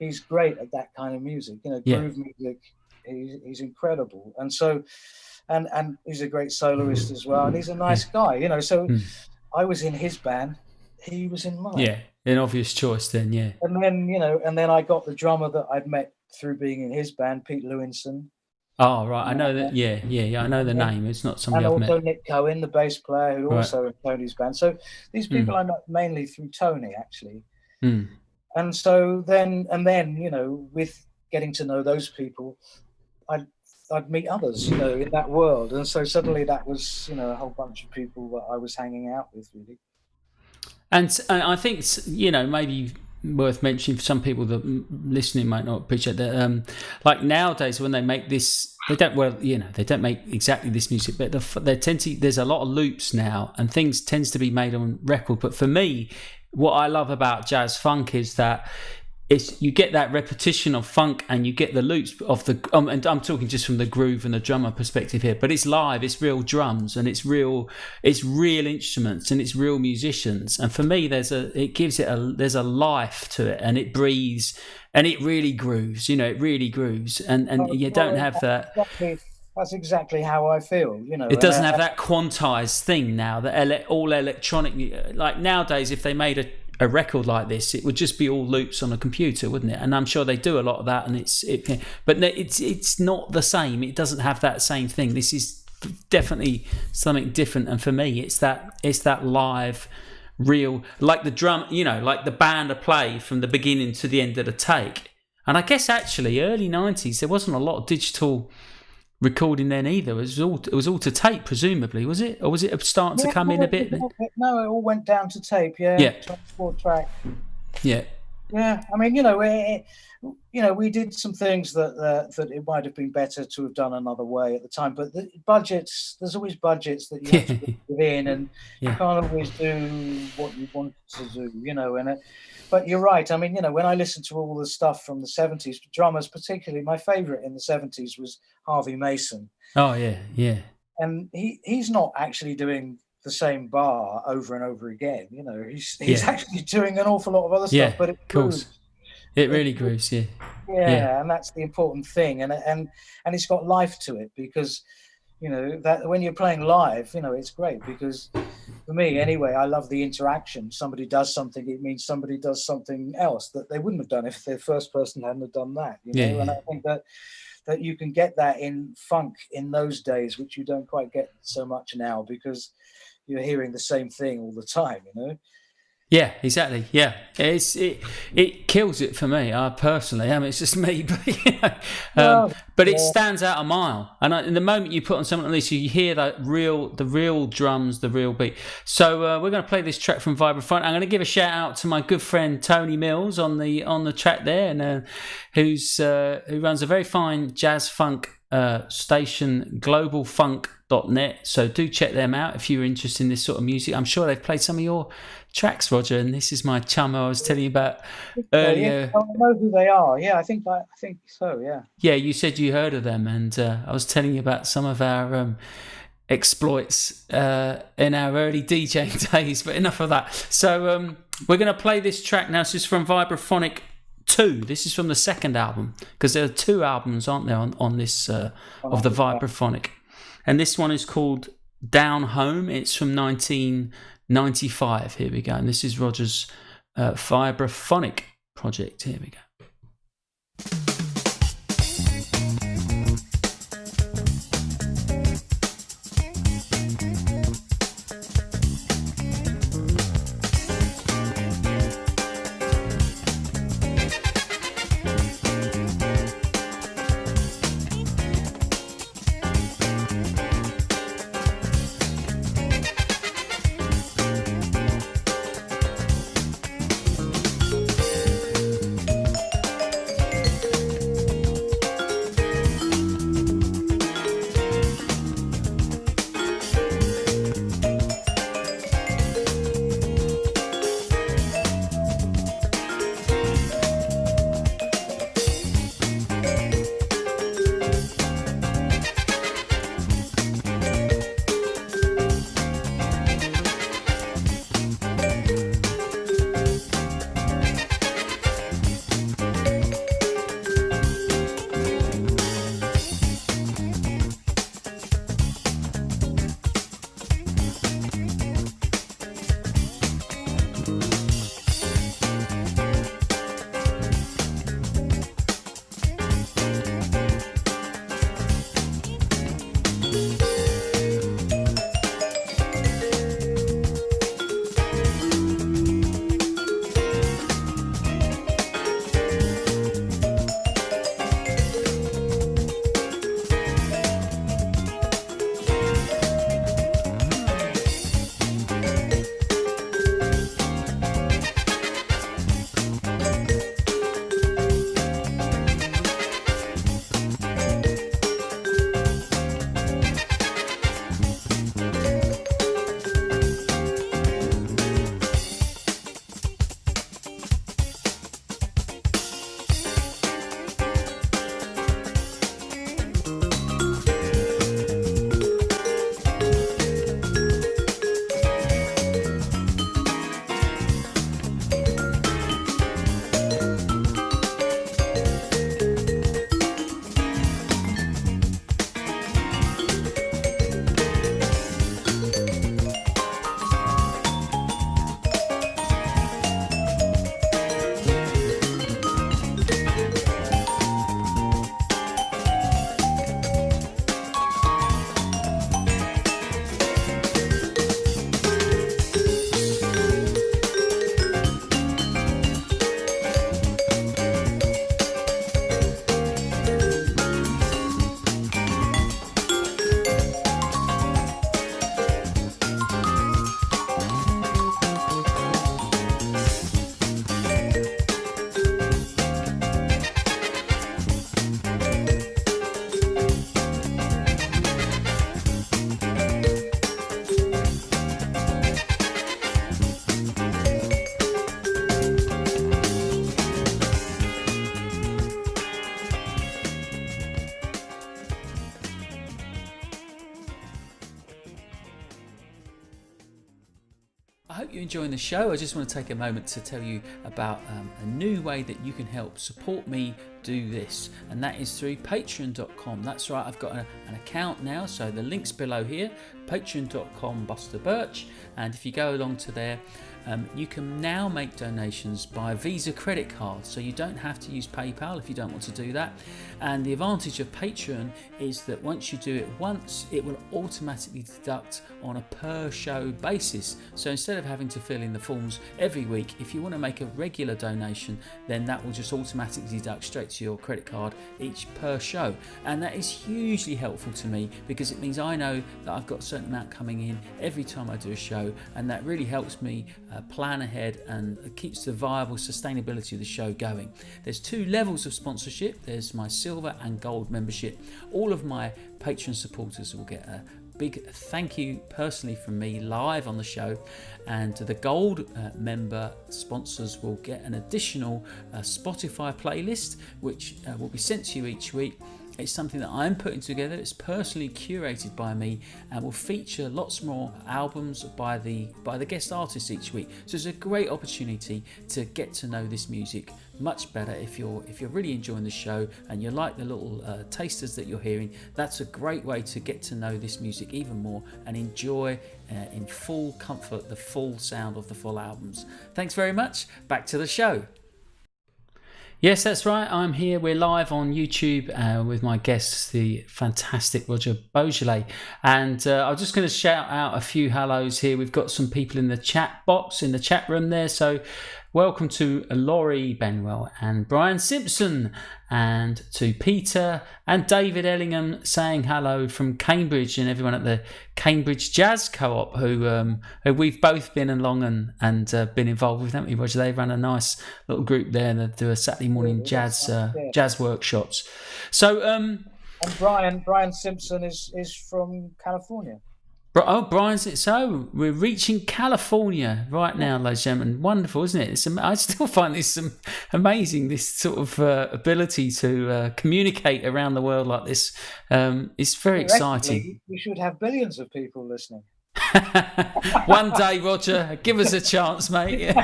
he's great at that kind of music, groove music. He's incredible. And so, and he's a great soloist as well. And he's a nice guy, so I was in his band, he was in mine. Yeah. An obvious choice then. Yeah. And then, and then I got the drummer that I'd met through being in his band, Pete Lewinson. Oh, right. I know that. Yeah. I know the name. It's not somebody I've met. And also Nick Cohen, the bass player, who also in Tony's band. So these people I met mainly through Tony, actually. And so then, with getting to know those people, I'd meet others, in that world. And so suddenly that was, a whole bunch of people that I was hanging out with, really. And I think, maybe worth mentioning for some people that listening might not appreciate that. Like nowadays, when they make this, they don't make exactly this music, but there's a lot of loops now, and things tends to be made on record. But for me, what I love about jazz funk is that you get that repetition of funk, and you get the loops of the. And I'm talking just from the groove and the drummer perspective here, but it's live, it's real drums, and it's real instruments, and it's real musicians. And for me, there's a life to it, and it breathes, and it really grooves. It really grooves, and you don't have that. That's exactly how I feel. It doesn't have that quantized thing now. That all electronic. Like nowadays, if they made a record like this, it would just be all loops on a computer, wouldn't it? And I'm sure they do a lot of that, and but it's not the same. It doesn't have that same thing. This is definitely something different, and for me, it's that live, real, like the drum, like the band of play from the beginning to the end of the take. And I guess actually, early 90s, there wasn't a lot of digital recording then either. It was all to tape, presumably, was it? Or was it starting to come in a bit? No, it all went down to tape. Yeah. 24 track. Yeah. Yeah. I mean, we did some things that it might have been better to have done another way at the time. But the budgets, there's always budgets that you have to put within, and you can't always do what you want to do. But you're right. I mean, when I listen to all the stuff from the 70s, drummers particularly, my favorite in the 70s was Harvey Mason. Oh, yeah, yeah. And he's not actually doing the same bar over and over again. He's actually doing an awful lot of other stuff, but it grooves. It really grooves, yeah. Yeah, and that's the important thing. And it's got life to it because, that when you're playing live, it's great because for me anyway, I love the interaction. Somebody does something, it means somebody does something else that they wouldn't have done if the first person hadn't have done that. And I think that you can get that in funk in those days, which you don't quite get so much now because you're hearing the same thing all the time, you know. Yeah, exactly. Yeah, it kills it for me. I personally, I mean, it's just me, but but it stands out a mile. And in the moment you put on something like this, you hear the real drums, the real beat. So we're going to play this track from Vibraphonic. I'm going to give a shout out to my good friend Tony Mills on the track there, and who runs a very fine jazz funk station, globalfunk.net. So do check them out if you're interested in this sort of music. I'm sure they've played some of your tracks, Roger, and this is my chum I was telling you about earlier. I know who they are. Yeah, I think so. Yeah. Yeah, you said you heard of them, and I was telling you about some of our exploits in our early DJing days. But enough of that. So we're going to play this track now. This is from Vibraphonic 2. This is from the second album, because there are 2 albums, aren't there, on this of the Vibraphonic, and this one is called Down Home. It's from 1995. Here we go, and this is Roger's Vibraphonic project. Here we go. I hope you're enjoying the show. I just want to take a moment to tell you about a new way that you can help support me do this, and that is through patreon.com. That's right, I've got an account now, so the link's below here, patreon.com Buster Birch, and if you go along to there, you can now make donations by Visa credit card, so you don't have to use PayPal if you don't want to do that. And the advantage of Patreon is that once you do it once, it will automatically deduct on a per show basis. So instead of having to fill in the forms every week, if you want to make a regular donation, then that will just automatically deduct straight to your credit card each per show. And that is hugely helpful to me, because it means I know that I've got a certain amount coming in every time I do a show, and that really helps me plan ahead and keeps the viable sustainability of the show going. There's 2 levels of sponsorship. There's my silver and gold membership. All of my Patreon supporters will get a big thank you personally from me live on the show, and the gold member sponsors will get an additional Spotify playlist which will be sent to you each week. It's something that I'm putting together. It's personally curated by me and will feature lots more albums by the guest artists each week. So it's a great opportunity to get to know this music much better. If you're really enjoying the show and you like the little tasters that you're hearing, that's a great way to get to know this music even more and enjoy in full comfort the full sound of the full albums. Thanks very much. Back to the show. Yes, that's right. I'm here. We're live on YouTube with my guest, the fantastic Roger Beaujolais. And I'm just going to shout out a few hellos here. We've got some people in the chat box, in the chat room there. So welcome to Laurie Benwell and Brian Simpson, and to Peter and David Ellingham saying hello from Cambridge, and everyone at the Cambridge Jazz Co-op who we've both been along and been involved with, haven't we, Roger? They run a nice little group there and they do a Saturday morning jazz workshops. So and Brian Simpson is from California. Oh, Brian's so we're reaching California right now, ladies and gentlemen. Wonderful, isn't it? I still find this amazing. This sort of ability to communicate around the world like this. It's very exciting. We should have billions of people listening. One day, Roger, give us a chance, mate.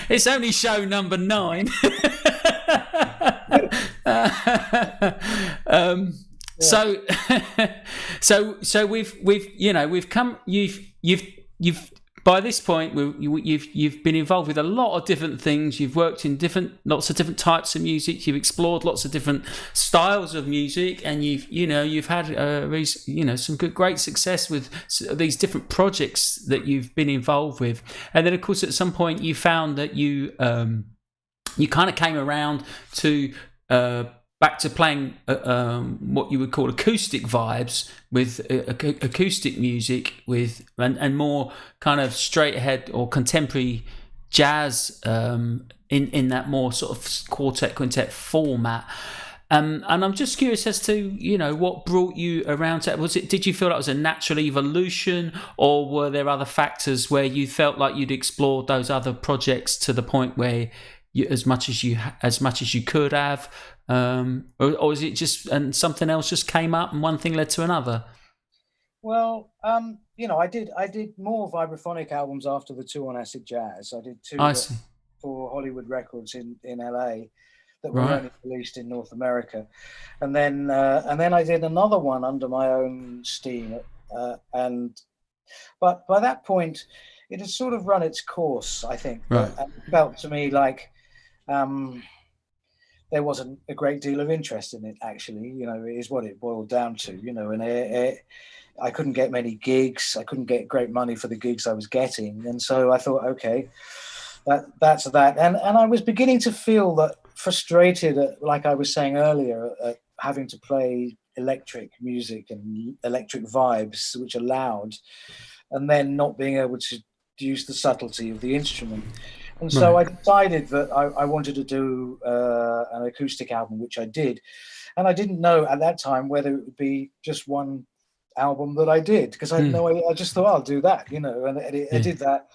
It's only show number 9. So we've come. You've by this point you've been involved with a lot of different things. You've worked in lots of different types of music. You've explored lots of different styles of music, and you've had some great success with these different projects that you've been involved with. And then of course at some point you found that you kind of came around to back to playing what you would call acoustic vibes with acoustic music and more kind of straight ahead or contemporary jazz in that more sort of quartet quintet format. And I'm just curious as to what brought you around to it. Did you feel that was a natural evolution, or were there other factors where you felt like you'd explored those other projects to the point where as much as you could have? Or is it just and something else just came up and one thing led to another? Well, I did more vibraphonic albums after the 2 on acid jazz. I did 2 for Hollywood Records in LA that were only released in North America, and then I did another one under my own steam. But by that point, it had sort of run its course, I think. Right. It felt to me like there wasn't a great deal of interest in it, actually. Is what it boiled down to. And I couldn't get many gigs. I couldn't get great money for the gigs I was getting, and so I thought, okay, that's that. And I was beginning to feel that frustrated, like I was saying earlier, at having to play electric music and electric vibes, which are loud, and then not being able to use the subtlety of the instrument. And so I decided that I wanted to do an acoustic album, which I did. And I didn't know at that time whether it would be just one album that I did, because I had no idea. I just thought, I'll do that, and I did that.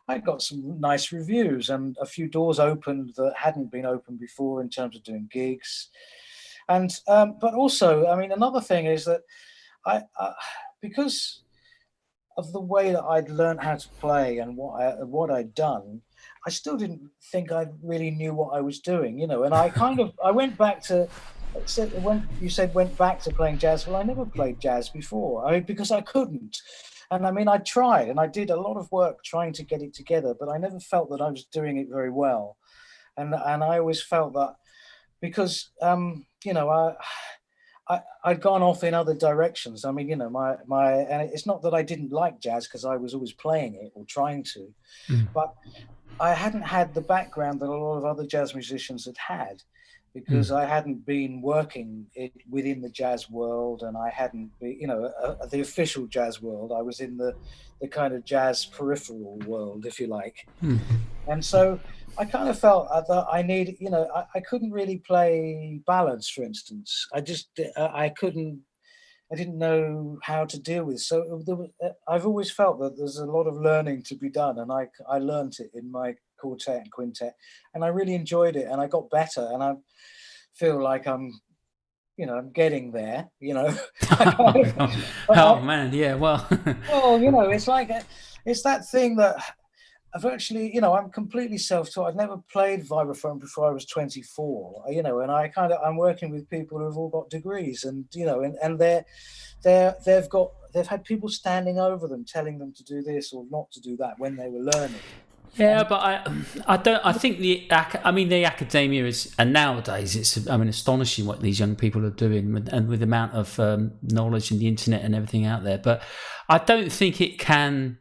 I got some nice reviews, and a few doors opened that hadn't been opened before in terms of doing gigs. And but also, I mean, another thing is that because of the way that I'd learned how to play and what I'd done, I still didn't think I really knew what I was doing, you know. And I went back to, when you said went back to playing jazz. Well, I never played jazz before. Because I couldn't. And I mean, I tried and I did a lot of work trying to get it together, but I never felt that I was doing it very well. And I always felt that because, you know, I'd gone off in other directions. I mean, you know, and it's not that I didn't like jazz because I was always playing it or trying to, but I hadn't had the background that a lot of other jazz musicians had, because I hadn't been working within the jazz world, and I hadn't been, you know, the official jazz world. I was in the kind of jazz peripheral world, if you like. And so I kind of felt that I needed, you know, I couldn't really play ballads, for instance. I didn't know how to deal with. So I've always felt that there's a lot of learning to be done, and I learned it in my quartet and quintet, and I really enjoyed it, and I got better, and I feel like I'm getting there, you know. Man, yeah, well. Well, you know, it's like it's that thing that I've actually, you know, I'm completely self-taught. I've never played vibraphone before I was 24, you know, and I'm working with people who've all got degrees, and you know, and they've had people standing over them telling them to do this or not to do that when they were learning. Yeah, but I think the academia is, and nowadays it's, I mean, astonishing what these young people are doing and with the amount of knowledge and the internet and everything out there. But I don't think it can.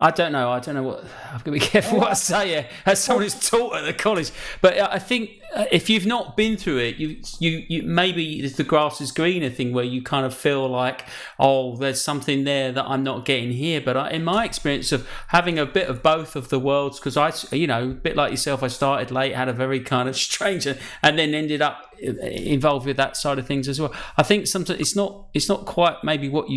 I don't know what, I've got to be careful what I say here as someone who's taught at the college. But I think if you've not been through it, you maybe it's the grass is greener thing, where you kind of feel like, oh, there's something there that I'm not getting here. But in my experience of having a bit of both of the worlds, because I, you know, a bit like yourself, I started late, had a very kind of strange, and then ended up involved with that side of things as well. I think sometimes it's not quite maybe what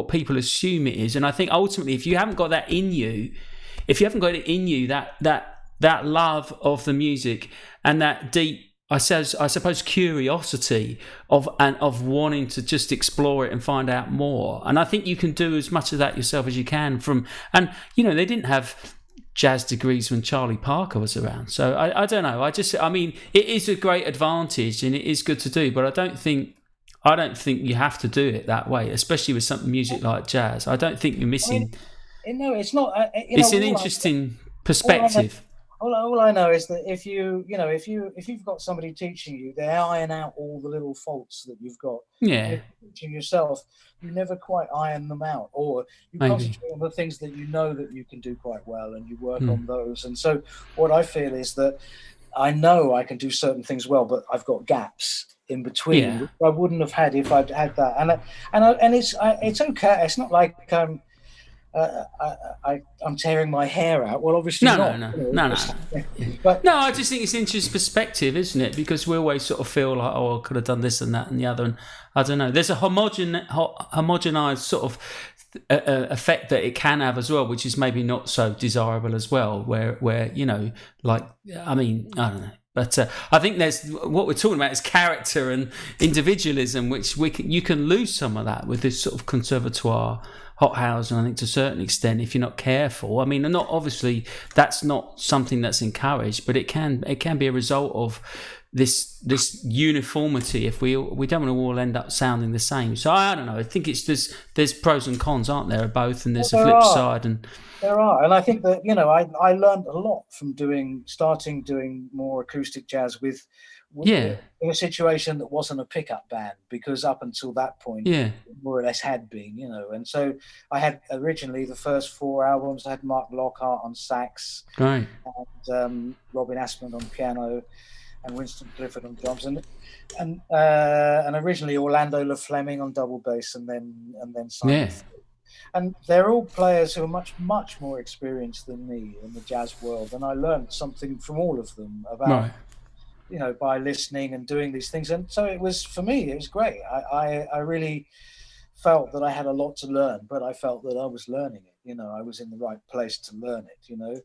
people assume it is, and I think ultimately if you haven't got that in you, that love of the music and that deep, I suppose curiosity of wanting to just explore it and find out more, and I think you can do as much of that yourself as you can and you know, they didn't have jazz degrees when Charlie Parker was around. So I don't know. I mean, it is a great advantage and it is good to do, but I don't think you have to do it that way, especially with something music like jazz. I don't think you're missing. No, it's not. It's an interesting perspective. All I know is that if you've got somebody teaching you, they iron out all the little faults that you've got. Yeah. If you're teaching yourself, you never quite iron them out, or you concentrate on the things that you know that you can do quite well, and you work on those. And so, what I feel is that I know I can do certain things well, but I've got gaps in between, which I wouldn't have had if I'd had that. And it's okay. It's not like I'm tearing my hair out. Well, obviously no. But no, I just think it's interesting perspective, isn't it? Because we always sort of feel like, oh, I could have done this and that and the other, and I don't know. There's a homogenized sort of effect that it can have as well, which is maybe not so desirable as well. Where you know, like, I mean, I don't know. But I think there's what we're talking about is character and individualism, which you can lose some of that with this sort of conservatoire hothouse, and I think to a certain extent, if you're not careful. I mean, not obviously that's not something that's encouraged, but it can be a result of this uniformity. If we don't want to all end up sounding the same. So I don't know. I think there's pros and cons, aren't there, of both, and there's a flip side. And there are, and I think that, you know, I learned a lot from starting doing more acoustic jazz with in a situation that wasn't a pickup band, because up until that point, more or less had been, you know. And so I had originally the first 4 albums, I had Mark Lockhart on sax, right, and Robin Aspland on piano, and Winston Clifford on drums, and originally Orlando LaFleming on double bass, and then Simon. And they're all players who are much more experienced than me in the jazz world, and I learned something from all of them about, you know, by listening and doing these things. And so it was, for me, it was great. I really felt that I had a lot to learn, but I felt that I was learning it. You know, I was in the right place to learn it, you know.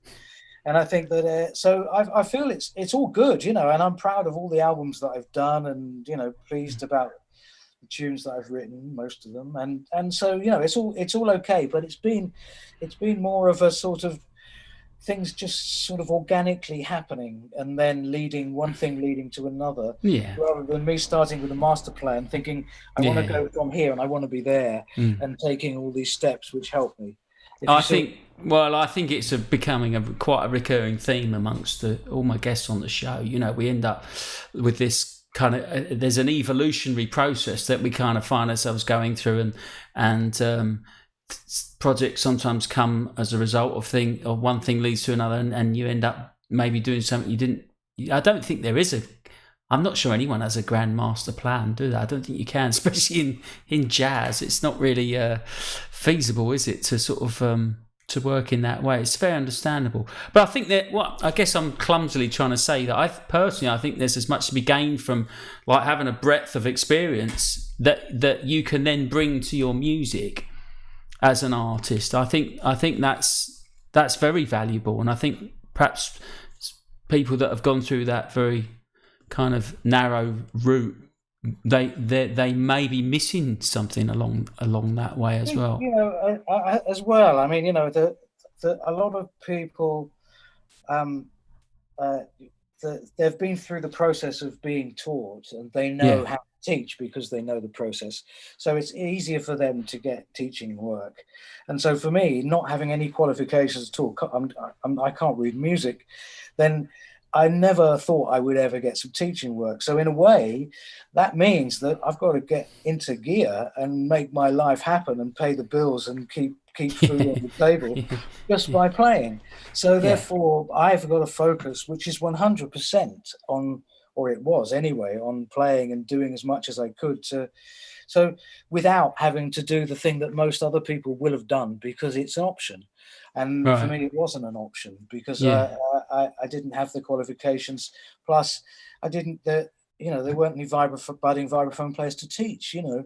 And I think that, so I feel it's all good, you know, and I'm proud of all the albums that I've done, and, you know, pleased about tunes that I've written, most of them, and so it's all okay. But it's been more of a sort of things just sort of organically happening, and then one thing leading to another, rather than me starting with a master plan, thinking I want to go from here and I want to be there, and taking all these steps which help me. I think it's becoming quite a recurring theme amongst all my guests on the show. We end up with this kind of there's an evolutionary process that we kind of find ourselves going through, and projects sometimes come as a result of one thing leads to another, and you end up maybe doing something you didn't. I don't think there is I'm not sure anyone has a grand master plan, do they? I don't think you can, especially in jazz. It's not really feasible, is it, to sort of to work in that way? It's very understandable. But I think that I guess I'm clumsily trying to say that I think there's as much to be gained from like having a breadth of experience that you can then bring to your music as an artist. I think that's very valuable, and I think perhaps people that have gone through that very kind of narrow route, they may be missing something along that way as well. As well. I mean, a lot of people, they've been through the process of being taught, and they know how to teach because they know the process. So it's easier for them to get teaching work. And so for me, not having any qualifications at all, I can't read music, then I never thought I would ever get some teaching work. So in a way, that means that I've got to get into gear and make my life happen and pay the bills and keep food on the table just by playing. So therefore, I've got to focus, which is 100% on, or it was anyway, on playing and doing as much as I could so without having to do the thing that most other people will have done because it's an option. And for me, it wasn't an option because I didn't have the qualifications. Plus, I didn't. There weren't any budding vibraphone players to teach. Or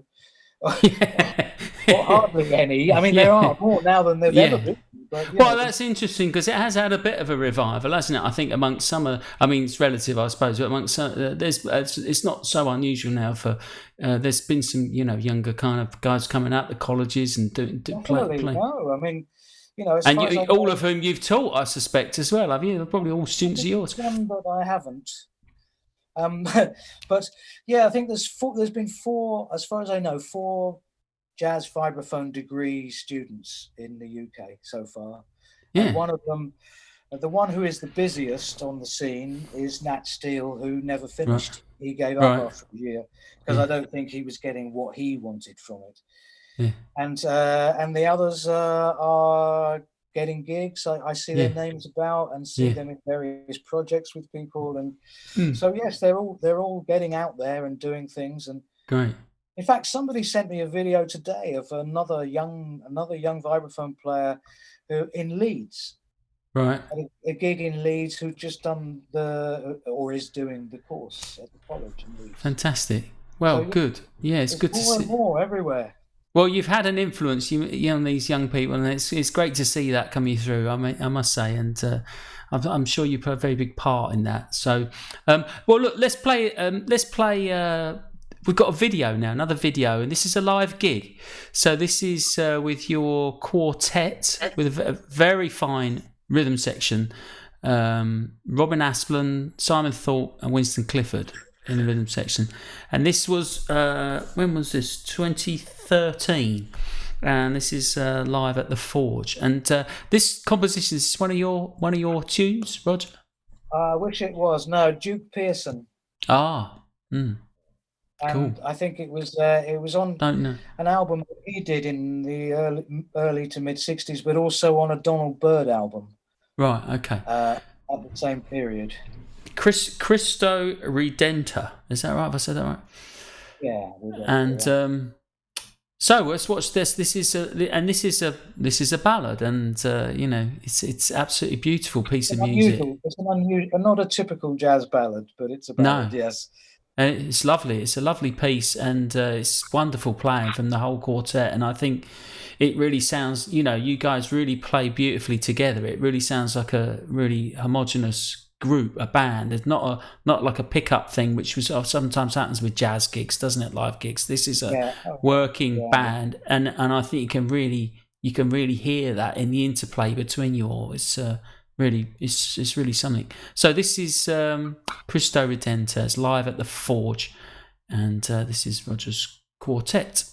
hardly any. I mean, there are more now than there've ever been. But, that's interesting because it has had a bit of a revival, hasn't it? I think amongst some of, it's relative, I suppose, but amongst some, it's not so unusual now for. There's been some, younger kind of guys coming out the colleges and playing. No, I mean. And all of whom you've taught, I suspect, as well, have you? They're probably all students of yours. One, but I haven't. But yeah, I think there's been four, as far as I know, 4 jazz vibraphone degree students in the UK so far. Yeah. And one of them, the one who is the busiest on the scene, is Nat Steele, who never finished. Right. He gave up after a year because I don't think he was getting what he wanted from it. Yeah. And the others are getting gigs. I see their names about and see them in various projects with people, and so yes, they're all getting out there and doing things. And great. In fact, somebody sent me a video today of another young vibraphone player who in Leeds, right, a gig in Leeds, who just done is doing the course at the college in Leeds. Fantastic. Well, so, good. Yeah, it's good to see. More everywhere. Well, you've had an influence, on these young people, and it's great to see that coming through. I must say, and I'm sure you played a very big part in that. So, look, let's play. We've got a video now, another video, and this is a live gig. So this is with your quartet with a very fine rhythm section. Robin Asplund, Simon Thorpe, and Winston Clifford in the rhythm section. And this was when was this? 2013, and this is live at the Forge. And this composition is one of your tunes, Roger. I wish it was. No, Duke Pearson. And cool. I think it was on an album that he did in the early to mid '60s, but also on a Donald Byrd album. Right. Okay. At the same period. Cristo Redenta. Is that right? Have I said that right? Yeah. And so let's watch this. This is a ballad, and it's absolutely beautiful piece of music. It's an unusual, not a typical jazz ballad, but it's a ballad. No. Yes. It's lovely. It's a lovely piece, and it's wonderful playing from the whole quartet. And I think it really sounds, you guys really play beautifully together. It really sounds like a really homogenous group, a band. There's not like a pickup thing, which was sometimes happens with jazz gigs, doesn't it? Live gigs. This is a working band, and I think you can really hear that in the interplay between you all. It's really something. So this is Cristo Redentes live at the Forge, and this is Roger's quartet.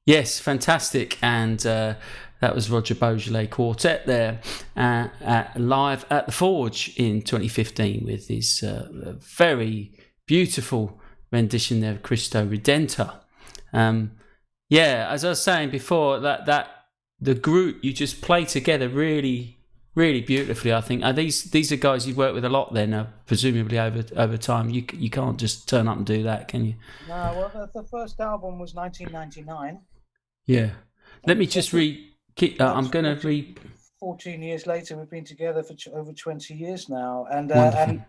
Yes, fantastic. And that was Roger Beaujolais Quartet there live at the Forge in 2015 with his very beautiful rendition there of Christo Redentor. As I was saying before, that the group you just play together really, really beautifully. I think these are guys you've worked with a lot. Then, presumably over time, you can't just turn up and do that, can you? No, well, the first album was 1999. Yeah. Let me just read. I'm going to read. 14 years later, we've been together for over 20 years now, and the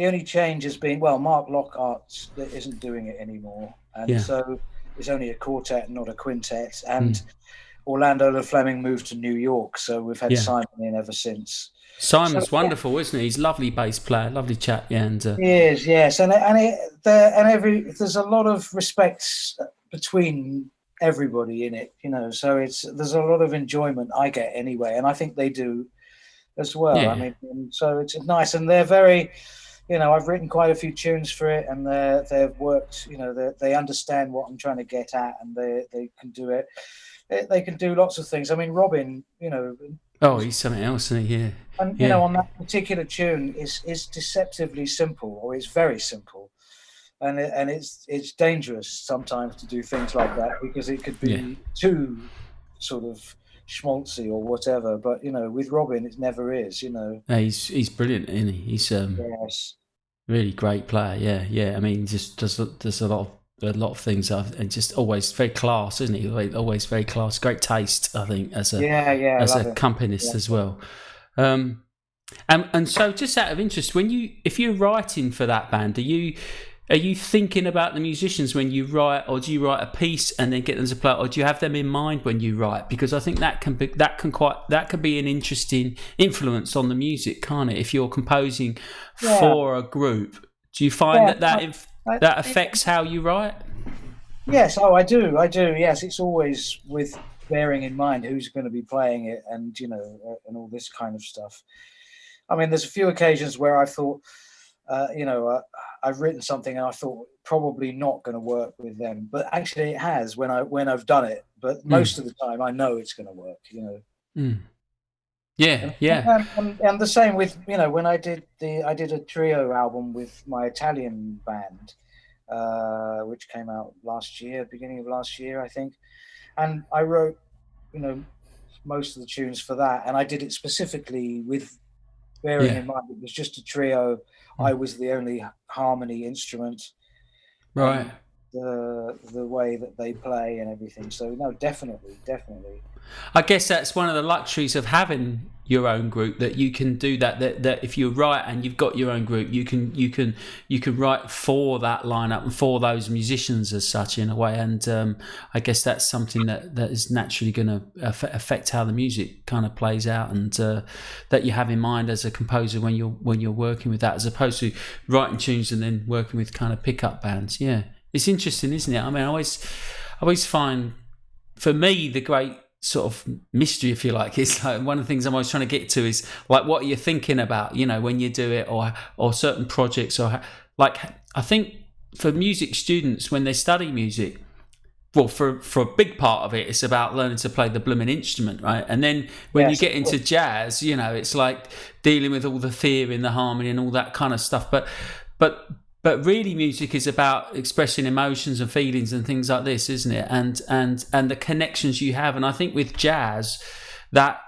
only change has been, well, Mark Lockhart isn't doing it anymore, and so it's only a quartet, not a quintet, and Orlando Le Fleming moved to New York, so we've had Simon in ever since. Simon's wonderful, isn't he? He's a lovely bass player, lovely chap, and he is, yes, there's a lot of respect between everybody in it, so there's a lot of enjoyment I get anyway, and I think they do as well. I mean, so it's nice, and they're very, I've written quite a few tunes for it, and they've worked, they understand what I'm trying to get at, and they can do it. They can do lots of things. I mean, Robin, he's something else, isn't he? And on that particular tune is deceptively simple, or it's very simple. And it's dangerous sometimes to do things like that, because it could be too sort of schmaltzy or whatever. But with Robin, it never is. He's brilliant, isn't he? He's really great player. Yeah. I mean, just does a lot of things, and just always very class, isn't he? Always very class, great taste, I think, as a accompanist as well. And so, just out of interest, if you're writing for that band, are you thinking about the musicians when you write, or do you write a piece and then get them to play it, or do you have them in mind when you write? Because I think that can be an interesting influence on the music, can't it? If you're composing for a group, do you find that affects how you write? Yes, I do. Yes, it's always with bearing in mind who's going to be playing it, and and all this kind of stuff. I mean, there's a few occasions where I thought, I've written something and I thought probably not going to work with them, but actually it has when I've done it. But most of the time, I know it's going to work. And the same with when I did a trio album with my Italian band, which came out beginning of last year, I think, and I wrote most of the tunes for that, and I did it specifically with bearing in mind it was just a trio. I was the only harmony instrument, right? The way that they play and everything. So no, definitely. I guess that's one of the luxuries of having your own group, that you can do that if you write and you've got your own group, you can write for that lineup and for those musicians as such, in a way. And I guess that's something that is naturally going to affect how the music kind of plays out, and that you have in mind as a composer when you're working with that, as opposed to writing tunes and then working with kind of pickup bands. Yeah, it's interesting, isn't it? I mean, I always find, for me, the great sort of mystery, if you like, is like one of the things I'm always trying to get to is like, what are you thinking about, when you do it, or certain projects, or like, I think for music students when they study music, well, for a big part of it, it's about learning to play the blooming instrument, right? And then when you get into jazz, it's like dealing with all the theory and the harmony and all that kind of stuff. But really, music is about expressing emotions and feelings and things like this, isn't it? And the connections you have. And I think with jazz, that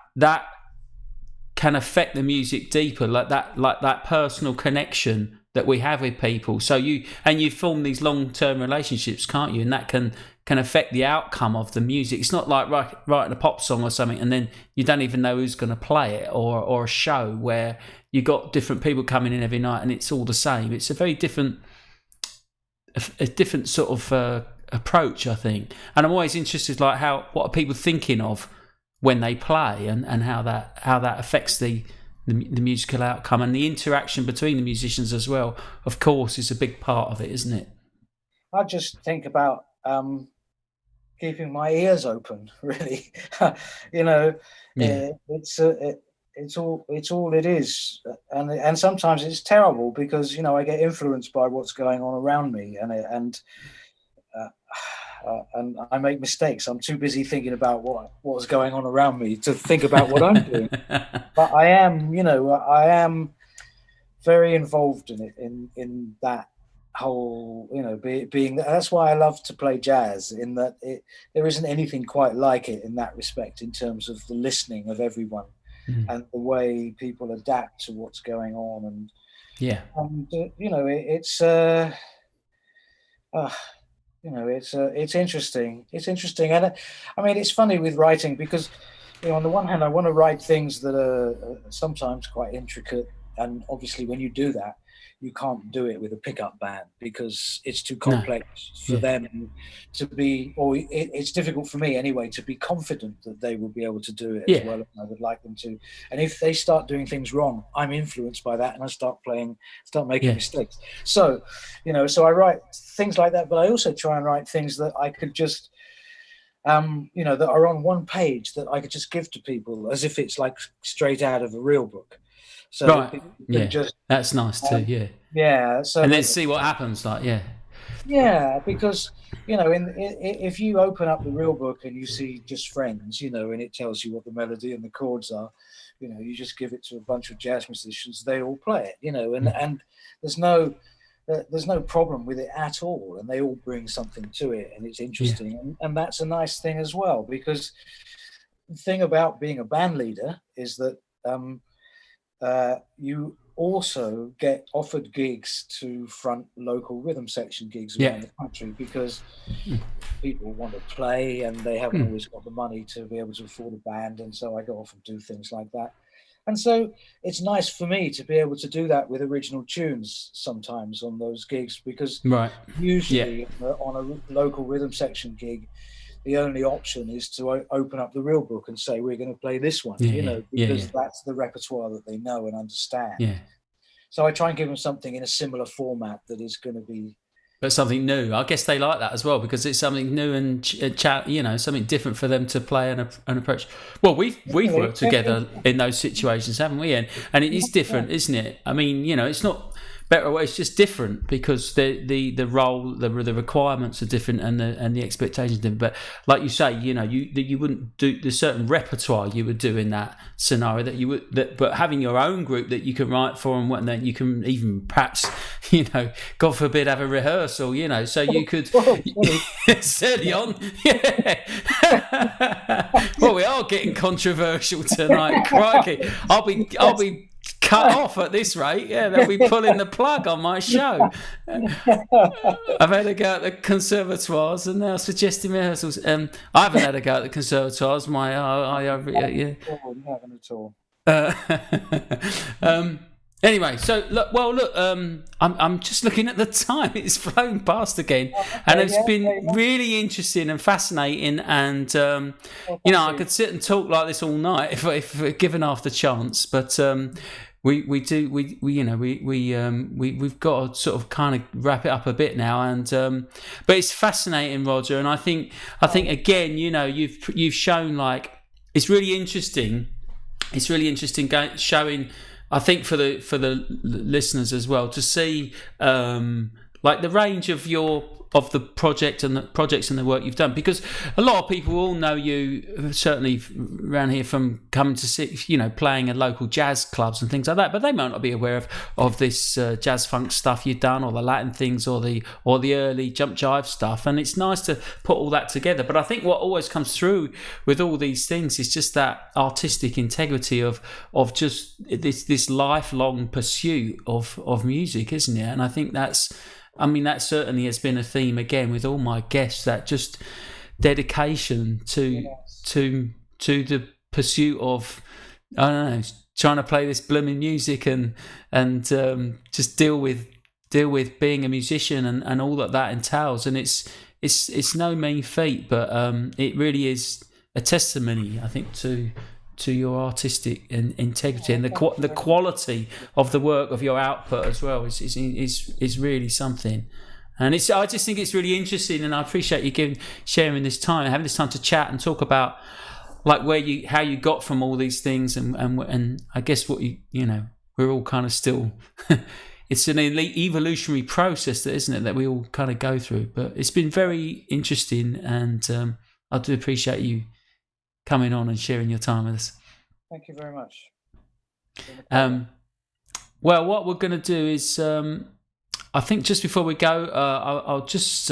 can affect the music deeper, like that personal connection that we have with people. So you form these long-term relationships, can't you? And that can affect the outcome of the music. It's not like writing a pop song or something and then you don't even know who's going to play it, or a show where you got different people coming in every night and it's all the same. It's a very different sort of approach, I think. And I'm always interested, like, what are people thinking of when they play, and how that affects the musical outcome, and the interaction between the musicians as well, of course, is a big part of it, isn't it? I just think about keeping my ears open, really. It's all it is, and sometimes it's terrible because I get influenced by what's going on around me, and and I make mistakes. I'm too busy thinking about what's going on around me to think about what I'm doing. But I am very involved in it, in that whole, being. That's why I love to play jazz. In that there isn't anything quite like it in that respect, in terms of the listening of everyone and the way people adapt to what's going on. And it's interesting. It's interesting, and I mean, it's funny with writing because, on the one hand, I want to write things that are sometimes quite intricate, and obviously, when you do that, you can't do it with a pickup band because it's too complex for them to be, or it's difficult for me anyway to be confident that they will be able to do it as well as I would like them to. And if they start doing things wrong, I'm influenced by that, and I start making mistakes. So, so I write things like that, but I also try and write things that I could just, that are on one page that I could just give to people as if it's like straight out of a real book. So that's nice too. So and then see what happens. Because if you open up the real book and you see just friends, and it tells you what the melody and the chords are, you just give it to a bunch of jazz musicians, they all play it, and there's no problem with it at all, and they all bring something to it, and it's interesting, and that's a nice thing as well, because the thing about being a band leader is that you also get offered gigs to front local rhythm section gigs around the country, because people want to play and they haven't always got the money to be able to afford a band, and so I go off and do things like that. And so it's nice for me to be able to do that with original tunes sometimes on those gigs, because usually on a local rhythm section gig, the only option is to open up the real book and say, we're going to play this one, because that's the repertoire that they know and understand. So I try and give them something in a similar format that is going to be... But something new. I guess they like that as well, because it's something new and something different for them to play and approach. Well, we've worked together in those situations, haven't we? And it is different, isn't it? I mean, it's not better way, it's just different, because the role, the requirements are different, and the expectations are different. But like you say, you wouldn't do the certain repertoire you would do in that scenario but having your own group that you can write for, and then you can even perhaps, God forbid, have a rehearsal, so you could steady on. Well, we are getting controversial tonight. Crikey, I'll be cut off at this rate. They'll be pulling the plug on my show. I've had a go at the conservatoires and they're suggesting rehearsals. I haven't had a go at the conservatoires. I haven't at all. Anyway, so look. I'm just looking at the time. It's flown past again, and it's been really interesting and fascinating. And I could sit and talk like this all night if given half the chance. But we've got to sort of kind of wrap it up a bit now. And but it's fascinating, Roger. And I think again, you've shown, like, it's really interesting. It's really interesting showing. I think for the listeners as well, to see like the range of the projects and the work you've done, because a lot of people will know you certainly around here from coming to see, playing at local jazz clubs and things like that, but they might not be aware of this jazz funk stuff you've done, or the Latin things, or the early jump jive stuff. And it's nice to put all that together. But I think what always comes through with all these things is just that artistic integrity of just this lifelong pursuit of music, isn't it? And I think that certainly has been a theme again with all my guests, that just dedication to the pursuit of, I don't know, trying to play this blooming music and just deal with being a musician and all that entails. And it's no mean feat, but it really is a testimony, I think, to your artistic integrity and the quality of the work, of your output as well is really something. And I just think it's really interesting, and I appreciate you sharing this time, having this time to chat and talk about, like, how you got from all these things, and I guess what we're all kind of still it's an evolutionary process, that isn't it, that we all kind of go through. But it's been very interesting, and I do appreciate you coming on and sharing your time with us. Thank you very much. Well, what we're going to do is, I think just before we go, I'll just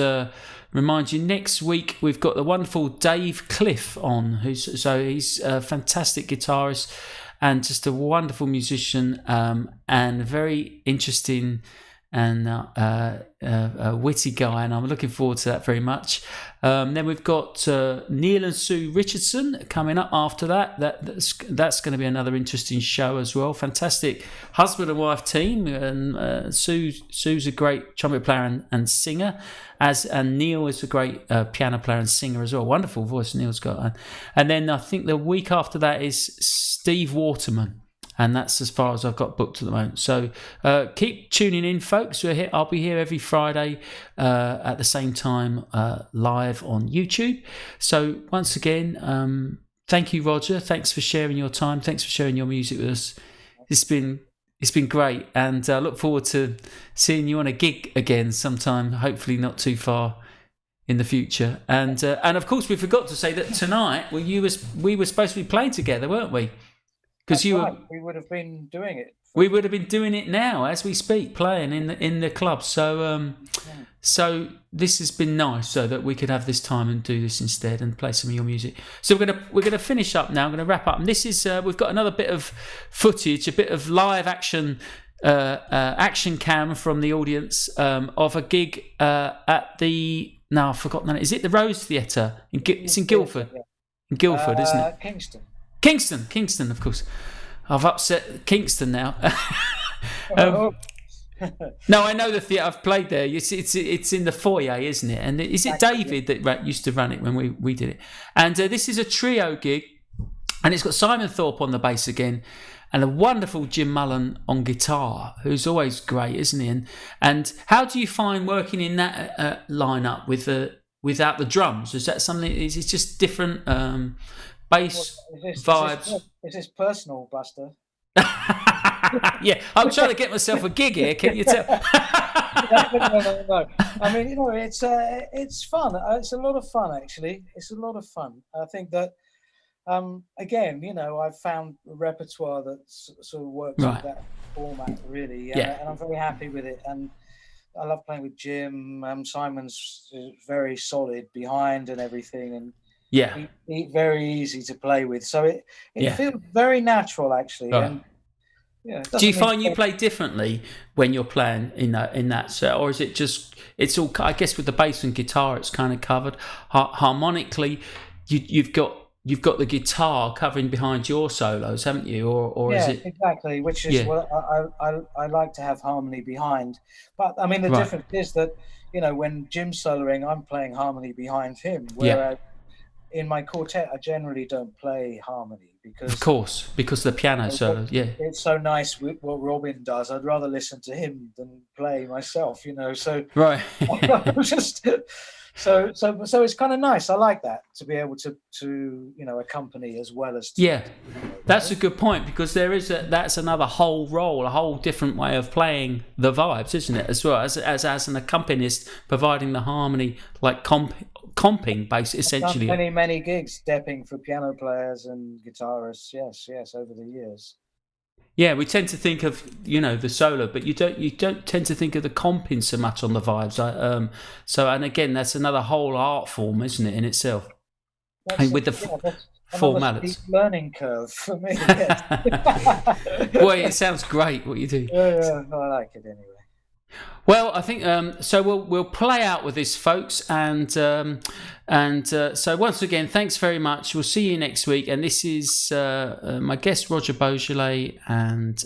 remind you, next week we've got the wonderful Dave Cliff on, he's a fantastic guitarist and just a wonderful musician, and very interesting and a witty guy, and I'm looking forward to that very much. Then we've got Neil and Sue Richardson coming up after that. That's going to be another interesting show as well. Fantastic husband and wife team, and Sue's a great trumpet player and singer, and Neil is a great piano player and singer as well. Wonderful voice Neil's got. And then I think the week after that is Steve Waterman. And that's as far as I've got booked at the moment. So keep tuning in, folks. I'll be here every Friday at the same time, live on YouTube. So once again, thank you, Roger. Thanks for sharing your time. Thanks for sharing your music with us. It's been great, and I look forward to seeing you on a gig again sometime. Hopefully, not too far in the future. And of course, we forgot to say that tonight, we were supposed to be playing together, weren't we? Because we would have been doing it. We would have been doing it now as we speak, playing in the club. So so this has been nice, so that we could have this time and do this instead and play some of your music. So we're gonna finish up now. I'm gonna wrap up, and this is we've got another bit of footage, a bit of live action cam from the audience of a gig at the I've forgotten that. Is it the Rose Theatre? It's in Guildford. Yeah. In Guildford, isn't it? Kingston, of course. I've upset Kingston now. Oh. No, I know the theatre. I've played there. It's in the foyer, isn't it? And is it David that used to run it when we did it? And this is a trio gig, and it's got Simon Thorpe on the bass again, and a wonderful Jim Mullen on guitar, who's always great, isn't he? And how do you find working in that lineup without the drums? Is that something? Is it just different? Bass vibes. Is this personal, Buster? Yeah, I'm trying to get myself a gig here. Can you tell? No. I mean, it's fun. It's a lot of fun, actually. It's a lot of fun. I think that, again, I've found a repertoire that sort of works with that format, really. And I'm very happy with it. And I love playing with Jim. Simon's very solid behind and everything, and he's very easy to play with. So it feels very natural, actually. Right. And do you find you play differently when you're playing in that set, or is it just it's all? I guess with the bass and guitar, it's kind of covered harmonically. You've got the guitar covering behind your solos, haven't you? Or is it exactly? Which is what I like to have harmony behind. But I mean, the difference is that when Jim's soloing, I'm playing harmony behind him. Whereas in my quartet, I generally don't play harmony because the piano solo. Yeah, it's so nice with what Robin does. I'd rather listen to him than play myself. So right. So it's kind of nice. I like that, to be able to accompany as well as that's a good point, because that's another whole role, a whole different way of playing the vibes, isn't it, as well as an accompanist, providing the harmony, like comping bass essentially. Many gigs stepping for piano players and guitarists, yes over the years. Yeah, we tend to think of the solo, but you don't tend to think of the comping so much on the vibes. And again, that's another whole art form, isn't it, in itself? With the four mallets. Steep learning curve for me. Boy, it sounds great what you do. Yeah, I like it anyway. Well, I think so. We'll play out with this, folks, and so once again, thanks very much. We'll see you next week, and this is my guest Roger Beaujolais and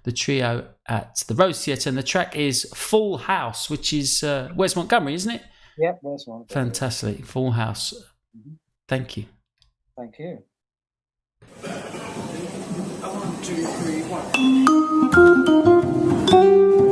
the trio at the Rose Theatre, and the track is Full House, which is Wes Montgomery, isn't it? Yeah, Wes Montgomery. Fantastic, Full House. Mm-hmm. Thank you. Thank you. 1, 2, 3, 1.